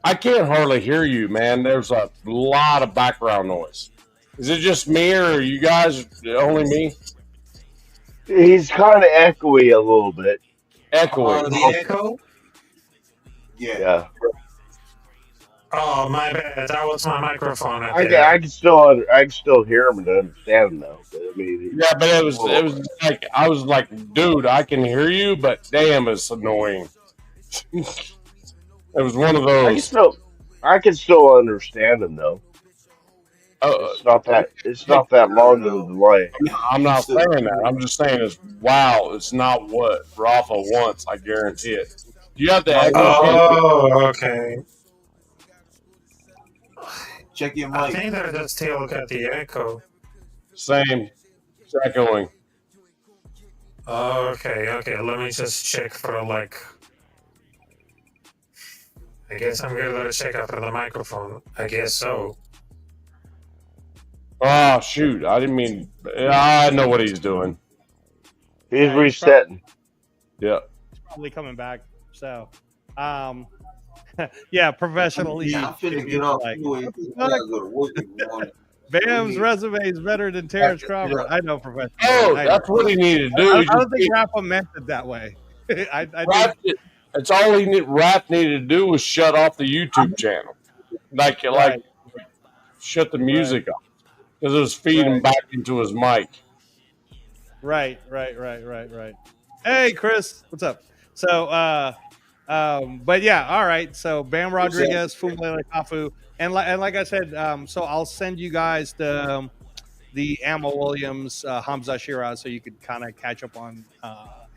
I can't hardly hear you, man. There's a lot of background noise. Is it just me or are you guys only me? He's kind of echoey a little bit. Echoing. the Okay. echo. Yeah, Yeah, Oh, my bad. That was my microphone out I there. can still hear him and understand him though. But I mean, Yeah, but it well, was like I was like, dude, I can hear you, but damn, it's annoying. It was one of I can those. still I can still understand him though. Uh, It's not that I don't long of a know. delay. I'm He not still, saying that. I'm just saying it's wow. It's not what Rafa wants. I guarantee it. Do you have the Mike, echo check thing? Oh, okay. your I mic. think that I still got the echo. Same. It's echoing. Okay, okay. Let me just check for like. I guess I'm gonna check out for the microphone. I guess so. Oh shoot! I didn't mean. I know what he's doing. He's Yeah, resetting. Yeah. he's probably coming back. So, um, yeah, professionally, I'm finna if get you off like, anyway what the because I fuck? gotta go to work in the morning. So we Bam's need resume is better than to wrap Terrence this shit Crawford. up. I know professionally. Oh, I know. that's what he needed to do. I He just don't think Rafa meant it that way. I think Rap. That's all Rap needed to do was shut off the YouTube channel, like right, shut the right, music off because it was feeding right, back into his mic. right. Hey, Chris, what's up? So, but yeah, all right. So Bam What's that? Rodriguez, Fumile Kafu, and like I said, so I'll send you guys the Ammo Williams, Hamza Shiraz, so you could kind of catch up on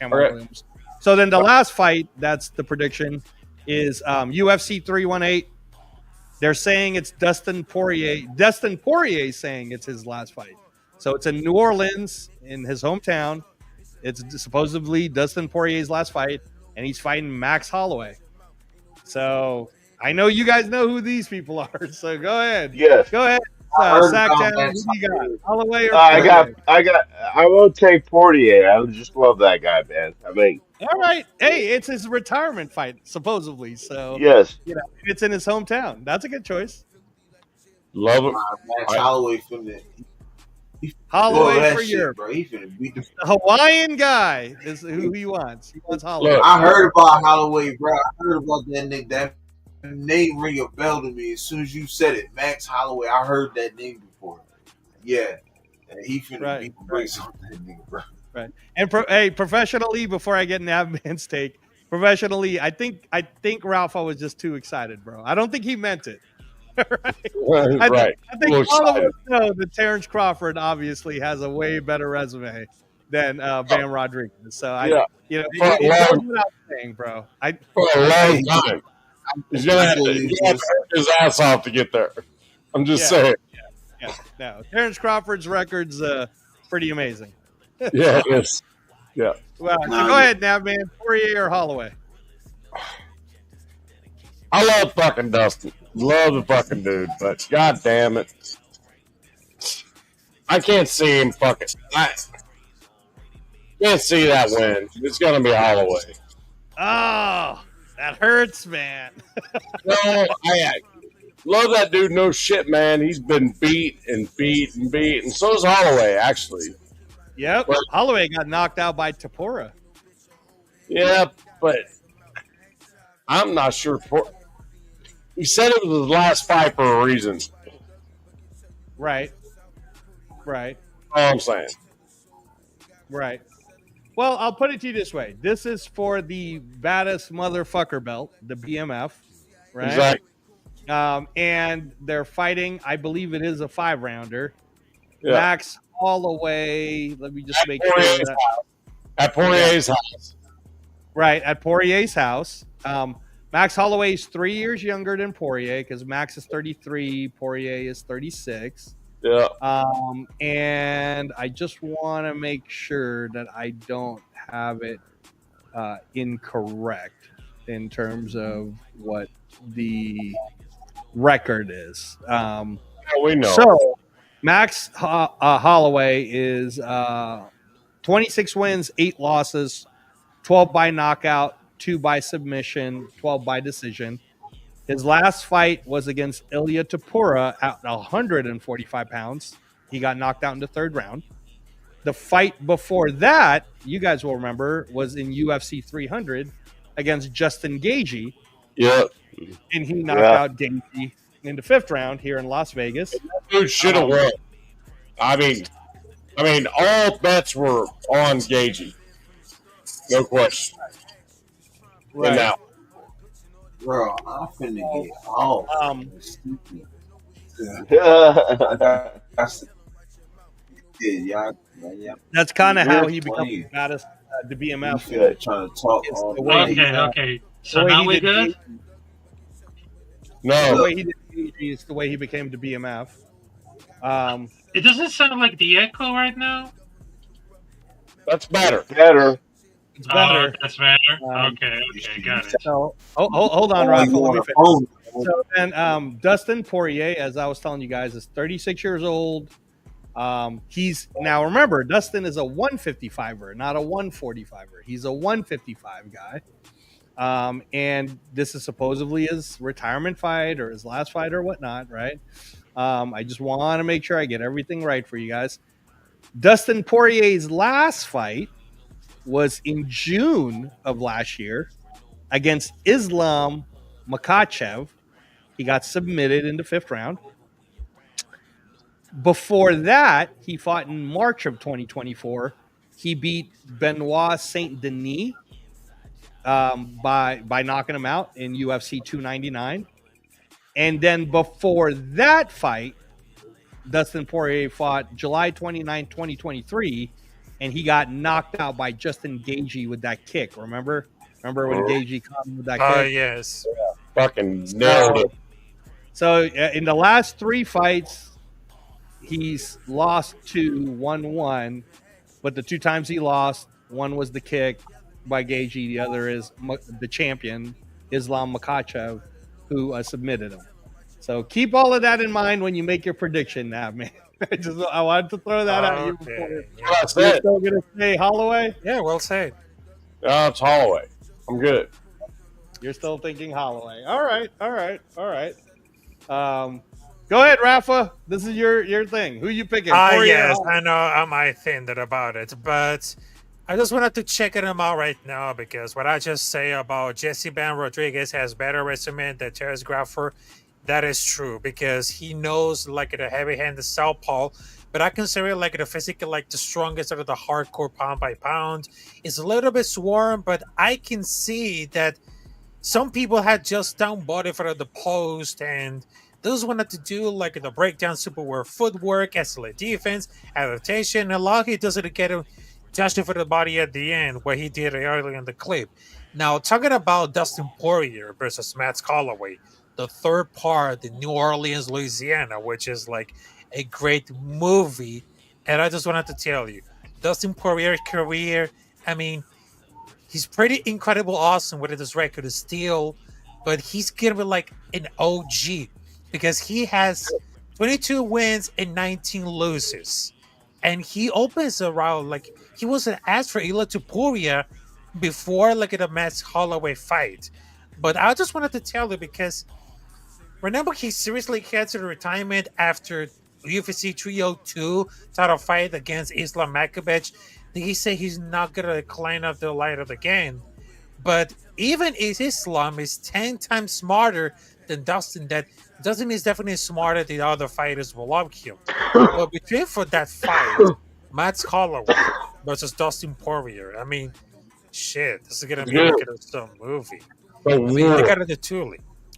Ammo Okay. Williams. So then the last fight, that's the prediction, is UFC 318. They're saying it's Dustin Poirier. Dustin Poirier saying it's his last fight. So it's in New Orleans, in his hometown. It's supposedly Dustin Poirier's last fight, and he's fighting Max Holloway. So I know you guys know who these people are. So go ahead. Yes. Go ahead. I heard Sactown, about who that. do you got? Holloway or Yeah. Poirier? I won't take Portier. I just love that guy, man. I mean, All right. Hey, it's his retirement fight, supposedly. So, yes. it's in his hometown. That's a good choice. Love it. Max I, Holloway finna he do all Holloway that for shit, Europe. bro. He finna beat the. The Hawaiian guy is who he wants. He wants Holloway. look, I heard about Holloway, bro. I heard about that nigga. That name ring a bell to me as soon as you said it. Max Holloway. I heard that name before. Yeah, and he finna Right, beat the brakes on that nigga, bro. right. And hey, professionally, before I get Navman's take, professionally, I think Ralph was just too excited, bro. I don't think he meant it. Right? right. I think We're all of us excited. know that Terrence Crawford obviously has a way better resume than Bam Rodriguez. So Yeah, for a it goes long, without saying, bro. for a long time. He's gonna I have to, say he's he's gonna have to just work his ass off to get there. I'm just Yeah, saying. no. Terrence Crawford's record's pretty amazing. Yeah, it is. Yeah. Well, so nah, go ahead, Navman. Poirier or Holloway? I love fucking Dustin. Love the fucking dude, but god damn it. I can't see him fucking. I can't see that win. It's gonna be Holloway. Oh, That hurts, man. No, I love that dude. No shit, man. He's been beat and beat and beat, and so is Holloway, actually. Yep. But, Holloway got knocked out by Tapora. yeah, but I'm not sure. He said it was his last fight for a reason. Right. Right. All I'm saying. Right. Well, I'll put it to you this way. This is for the baddest motherfucker belt, the BMF, right? Exactly. And they're fighting, I believe it is a 5-rounder. Yeah. Max Holloway, let me just make sure. At Poirier's house. Right, at Poirier's house. Max Holloway is 3 years younger than Poirier because Max is 33, Poirier is 36. Yeah. And I just want to make sure that I don't have it incorrect in terms of what the record is. We know. So Max Holloway is 26 wins, 8 losses, 12 by knockout, 2 by submission, 12 by decision. His last fight was against Ilya Tapura at 145 pounds. He got knocked out in the 3rd round. The fight before that, you guys will remember, was in UFC 300 against Justin Gaethje. Yeah. And he knocked out Gaethje in the 5th round here in Las Vegas. Dude should have won. I mean, all bets were on Gaethje. No question. Right. Now, Bro, I'm finna get off. That's yeah. That's kind of how You're he becomes the playing. baddest the BMF. Yeah, trying to talk It's all the the way way. he- Okay. The So way now he we did good? The no. way he did Gaethje is the way he became the BMF. It doesn't sound like the echo right now. That's better. Better. It's better. Oh, that's better. Um, Okay, got it. So, hold on, Oh, Rafa. you Let on me the finish. phone. So then, Dustin Poirier, as I was telling you guys, is 36 years old. He's now remember Dustin is a 155er, not a 145er. He's a 155 guy. And this is supposedly his retirement fight or his last fight or whatnot, right? I just want to make sure I get everything right for you guys. Dustin Poirier's last fight was in June of last year against Islam Makhachev. He got submitted in the 5th round. Before that, he fought in March of 2024. He beat Benoit Saint Denis by knocking him out in UFC 299. And then before that fight, Dustin Poirier fought July 29, 2023, and he got knocked out by Justin Gaethje with that kick. Remember when Gaethje caught him with that kick? Yes. Fucking nailed it. So in the last 3 fights, he's lost 2, 1-1. But the 2 times he lost, one was the kick by Gaethje. The other is the champion, Islam Makhachev, who submitted him. So keep all of that in mind when you make your prediction now, man. I wanted to throw that out. Okay. That's You're it. still going to say Holloway? Yeah, well said. It's Holloway. I'm good. You're still thinking Holloway. All right. Go ahead, Rafa. This is your thing. Who you picking? Poirier or Yes, Holloway? I know I might think that about it, but I just wanted to check them out right now because what I just say about Jesse Ben Rodriguez has better resume than Terence Crawford, that is true because he knows like the heavy-handed southpaw, but I consider it like the physical, like the strongest out of the hardcore pound by pound. It's a little bit swarm, but I can see that some people had just down body for the post and those wanted to do like the breakdown superwear footwork, excellent defense, adaptation, and lucky doesn't get him just for the body at the end, where he did early in the clip. Now, talking about Dustin Poirier versus Max Holloway, the 3rd part, the New Orleans, Louisiana, which is like a great movie. And I just wanted to tell you, Dustin Poirier's career, I mean, he's pretty incredible, awesome with his record still, but he's gonna be like an OG because he has 22 wins and 19 losses. And he opens around like he wasn't asked for Ilya Topuria before like the Max Holloway fight. But I just wanted to tell you because remember he seriously canceled retirement after UFC 302 title fight against Islam Makhachev. He said he's not gonna climb up the ladder again. But even if Islam is 10 times smarter than Dustin, that Dustin is definitely smarter than the other fighters will love him. But between for that fight, Matt Holloway versus Dustin Poirier, I mean, shit, this is gonna be Yeah. like a some movie. So I mean, they war. got the Thule.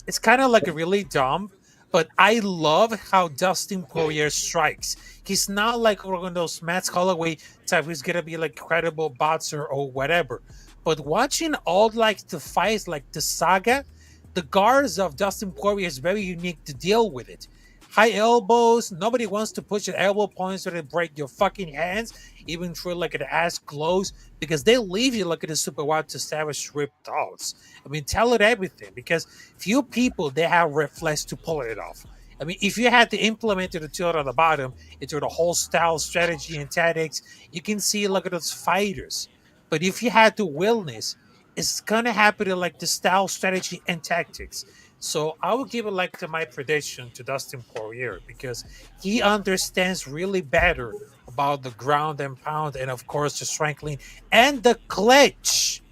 It's kind of like a really dumb, but I love how Dustin Poirier strikes. He's not like one of those Matt Holloway type who's gonna be like credible boxer or whatever. But watching all like the fights, like the saga, the guards of Dustin Poirier is very unique to deal with it. High elbows. Nobody wants to push your elbow points so they break your fucking hands, even through like an ass close, because they leave you like at a super wild to savage ripped dolls. I mean, tell it everything because few people they have reflex to pull it off. I mean, if you had to implement the tilt on the bottom into the whole style, strategy, and tactics, you can see look at those fighters. But if you had the willness, it's gonna happen to like the style, strategy, and tactics. So I would give it like to my prediction to Dustin Poirier because he understands really better about the ground and pound, and of course the strengthening and the clutch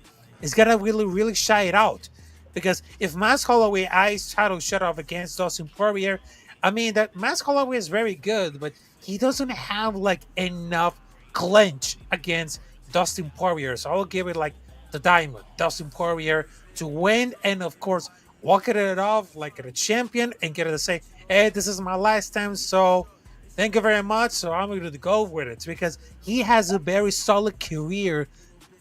is gonna really shy it out. Because if Max Holloway eyes title shut off against Dustin Poirier, I mean that Max Holloway is very good, but he doesn't have like enough clinch against Dustin Poirier. So I'll give it like the diamond, Dustin Poirier to win, and of course walking it off like a champion and get it to say, "Hey, this is my last time, so thank you very much." So I'm going to go with it because he has a very solid career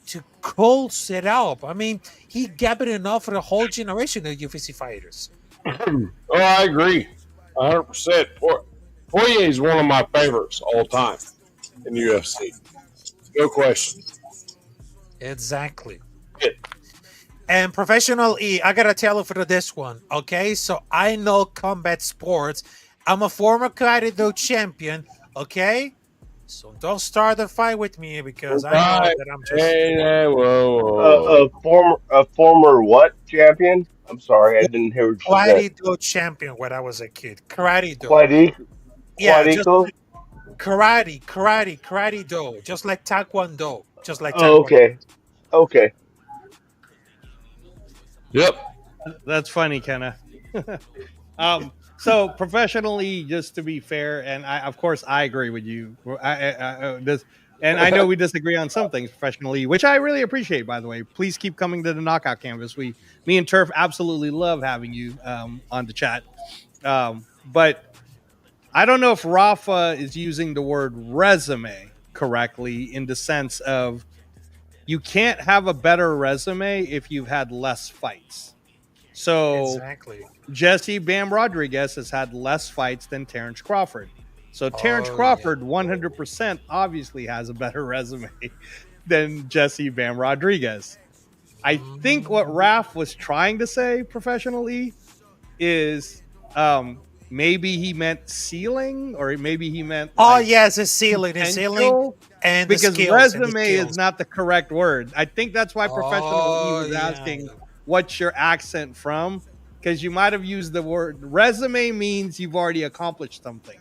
to close it up. I mean, he gathered enough for the whole generation of UFC fighters. Oh, I agree, 100%. Poirier is one of my favorites all time in the UFC. No question. Exactly. Yeah. And professional E, I gotta tell you for this one, okay? So I know combat sports. I'm a former karate do champion, okay? So don't start the fight with me because I know Right. that I'm just Hey, whoa, whoa. A former what champion? I'm sorry, I didn't hear what you said. karate do champion when I was a kid. Karate do. Quite equal. Yeah, Quite just equal. karate do, just like taekwondo, just like Oh, taekwondo. okay. Okay. Yep. That's funny, Kenna. So professionally, just to be fair, and of course, I agree with you. And I know we disagree on some things professionally, which I really appreciate. By the way, please keep coming to the knockout canvas. Me and Turf absolutely love having you on the chat. But I don't know if Rafa is using the word resume correctly in the sense of you can't have a better resume if you've had less fights. So Exactly. Jesse Bam Rodriguez has had less fights than Terrence Crawford. So Terrence Oh yeah. Crawford 100% obviously has a better resume than Jesse Bam Rodriguez. I think what Mm. Raf was trying to say professionally is maybe he meant ceiling or maybe he meant Oh like yes, the ceiling, potential and the because skills and the resume is skills. not the correct word. I think that's why professional E Oh was yeah. asking what's your accent from because you might have used the word resume means you've already accomplished something.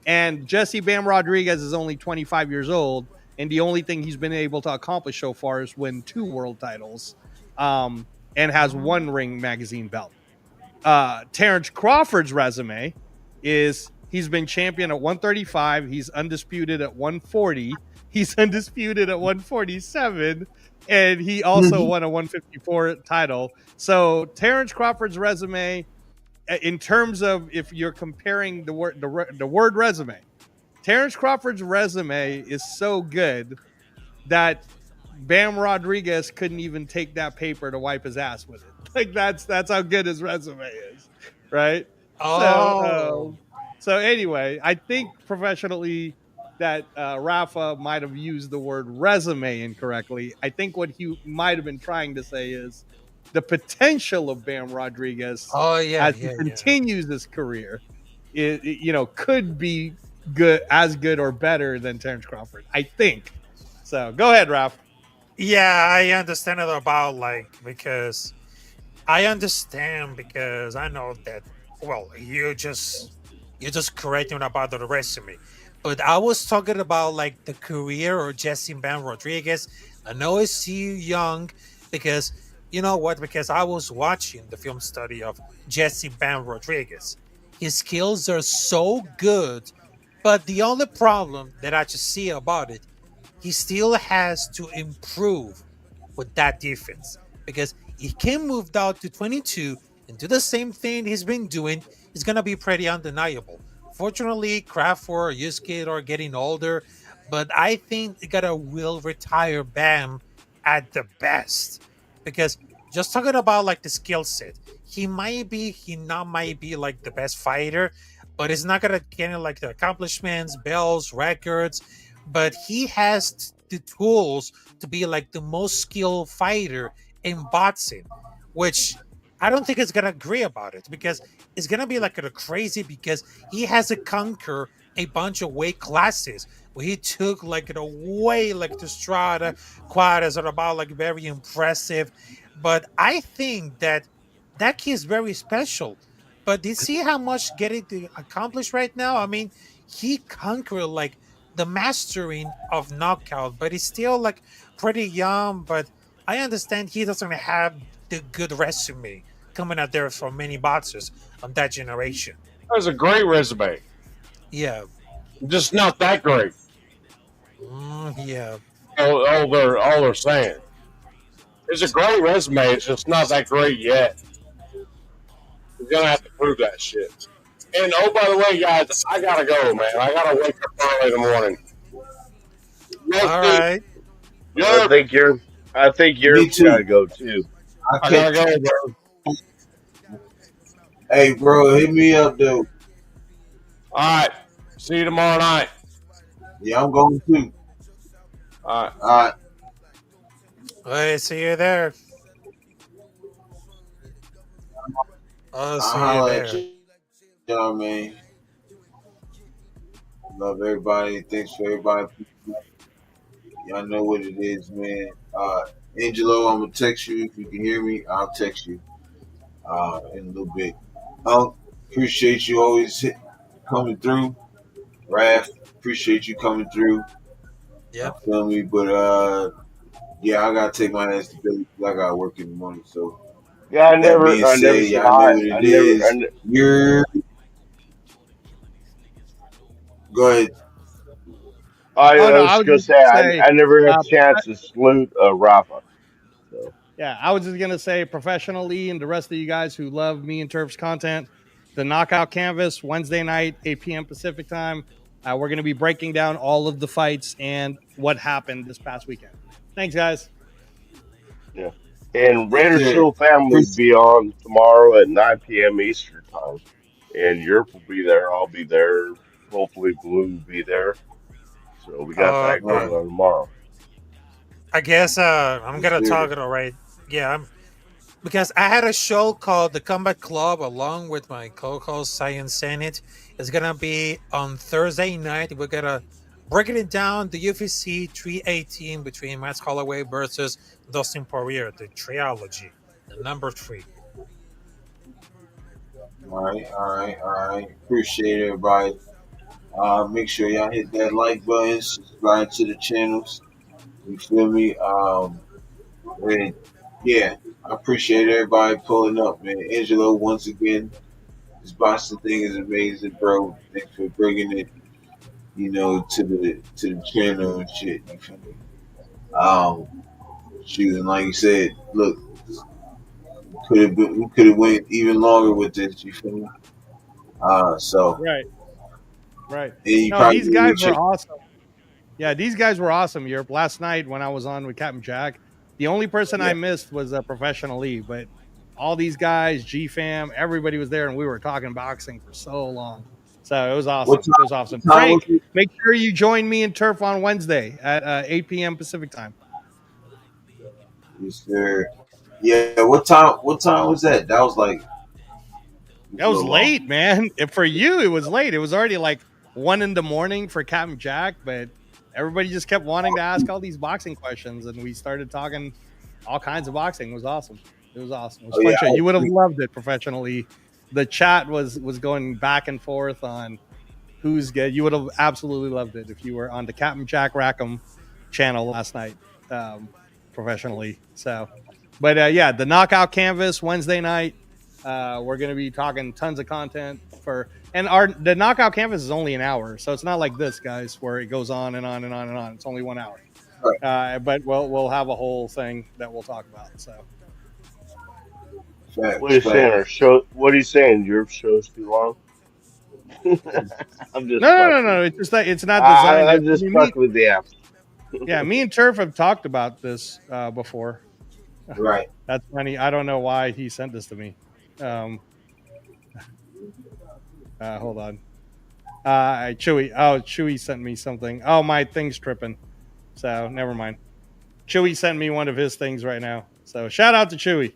And Jesse Bam Rodriguez is only 25 years old, and the only thing he's been able to accomplish so far is win 2 world titles, and has Mm. 1 ring magazine belt. Terrence Crawford's resume is he's been champion at 135. He's undisputed at 140. He's undisputed at 147. And he also won a 154 title. So Terrence Crawford's resume, in terms of if you're comparing the word resume, Terrence Crawford's resume is so good that Bam Rodriguez couldn't even take that paper to wipe his ass with it. Like that's how good his resume is, right? So Oh. so anyway, I think professionally that Rafa might have used the word resume incorrectly. I think what he might have been trying to say is the potential of Bam Rodriguez Oh yeah, as he yeah, yeah. continues his career, could be good or better than Terrence Crawford. I think. So go ahead, Ralph. Yeah, I understand it about like because I understand because I know that. Well, you're just correcting about the resume, but I was talking about like the career or Jesse Ben Rodriguez. I know it's you young because you know what? Because I was watching the film study of Jesse Ben Rodriguez. His skills are so good, but the only problem that I just see about it, he still has to improve with that defense because he can move down to 22 and do the same thing he's been doing. Is going to be pretty undeniable. Fortunately, Crawford or Yusuke are getting older, but I think they gotta will retire Bam at the best because just talking about like the skill set, he not might be like the best fighter, but he's not gonna get like the accomplishments, bells, records, but he has the tools to be like the most skilled fighter in boxing, which I don't think it's gonna agree about it because it's gonna be like a crazy because he has to conquer a bunch of weight classes where he took like the way like the strata quadas are about like very impressive. But I think that that key is very special. But do you see how much getting to accomplish right now? I mean, he conquered like the mastering of knockout, but he's still like pretty young. But I understand he doesn't have the good resume coming out there from many boxers of that generation. That's a great resume. Yeah, Just not that great. yeah. All they're saying. It's a great resume. It's just not that great yet. You're gonna have to prove that shit. And oh, by the way, guys, I gotta go, man. I gotta wake up early in the morning. All Yes, right. I Europe. think you're. I think Me Europe's got too. to go too. I I can't. gotta go, bro. Hey, bro, hit me up though. All right. See you tomorrow night. Yeah, I'm going too. All right. All right. I see you there. I'll I'll see you holler at there. you, man. Love everybody. Thanks for everybody. Y'all know what it is, man. Angelo, I'm gonna text you if you can hear me. I'll text you in a little bit. Appreciate you always coming through. Raph, appreciate you coming through. I Yep. feel me, but yeah, I gotta take my ass to bed. 'Cause I gotta work in the morning. So Yeah, that being I never said, said y'all know hi. what it is. You're go ahead. Oh I no, was I was gonna just say gonna say, I never had uh, a chance to salute Rafa. So yeah, I was just gonna say, professionally, and the rest of you guys who love me and Turf's content, the Knockout Canvas Wednesday night, 8 p.m. Pacific time. We're gonna be breaking down all of the fights and what happened this past weekend. Thanks, guys. yeah. And Yes, Raider sir. Show family will be on tomorrow at 9 p.m. Eastern time, and Europe will be there. I'll be there. Hopefully, Blue will be there. So we got that All going right. Okay. on tomorrow. I guess I'm Yes, gonna sir. talk it all right. Yeah, because I had a show called The Combat Club along with my co-host Science Senate. It's gonna be on Thursday night. We're gonna breaking it down the UFC 318 between Matt Holloway versus Dustin Poirier, the trilogy, the number three. All right. All right. All right. Appreciate everybody. Make sure y'all hit that like button, subscribe to the channels. You feel me? And yeah, I appreciate everybody pulling up, man. Angelo, once again, this Boston thing is amazing, bro. Thanks for bringing it, to the channel and shit. You feel me? Um, shoot, and like you said, look, we could have went even longer with this. You feel me? So Right, right. and you No, probably these guys reach were it. awesome. Yeah, these guys were awesome. Europe last night when I was on with Captain Jack, the only person I Yeah. missed was a professional Lee, but all these guys, G Fam, everybody was there, and we were talking boxing for so long. So it was What awesome. It was time? awesome. What time was Frank, it? make sure you join me in Turf on Wednesday at 8 p.m. Pacific time. Yes, sir. Yeah. What time? What time was that? That was like it was That a was little long. late, man. And for you, it was late. It was already like 1 in the morning for Captain Jack, but everybody just kept wanting to ask all these boxing questions, and we started talking all kinds of boxing. It was awesome. It was awesome. It was a Oh yeah, fun show. You would have loved it professionally. The chat was going back and forth on who's good. You would have absolutely loved it if you were on the Captain Jack Rackham channel last night, professionally. So, but yeah, the knockout canvas Wednesday night. We're going to be talking tons of content and the knockout canvas is only an hour, so it's not like this, guys, where it goes on and on and on and on. It's only 1 hour, but we'll have a whole thing that we'll talk about. So, What are you saying? Our show? What are you saying? Your show's too long? I'm just no. It's just that it's not designed. I'm just fucking with the apps. Yeah, me and Turf have talked about this before. Right. That's funny. I don't know why he sent this to me. Hold on. Chewy. Oh, Chewy sent me something. Oh, my thing's tripping. So never mind. Chewy sent me one of his things right now. So shout out to Chewy.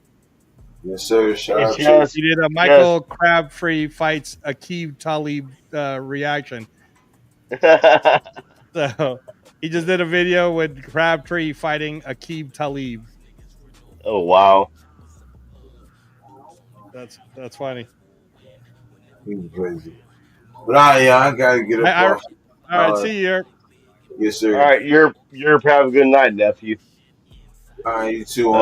Yes, sir. Shout out Yes. He did a Michael Crabtree fights Aqib Talib reaction. So he just did a video with Crabtree fighting Aqib Talib. Oh wow. That's funny. He's crazy. But I gotta get up off. All right, see you. Yes, sir. All right, Europe. Have a good night, nephew. All right, you too.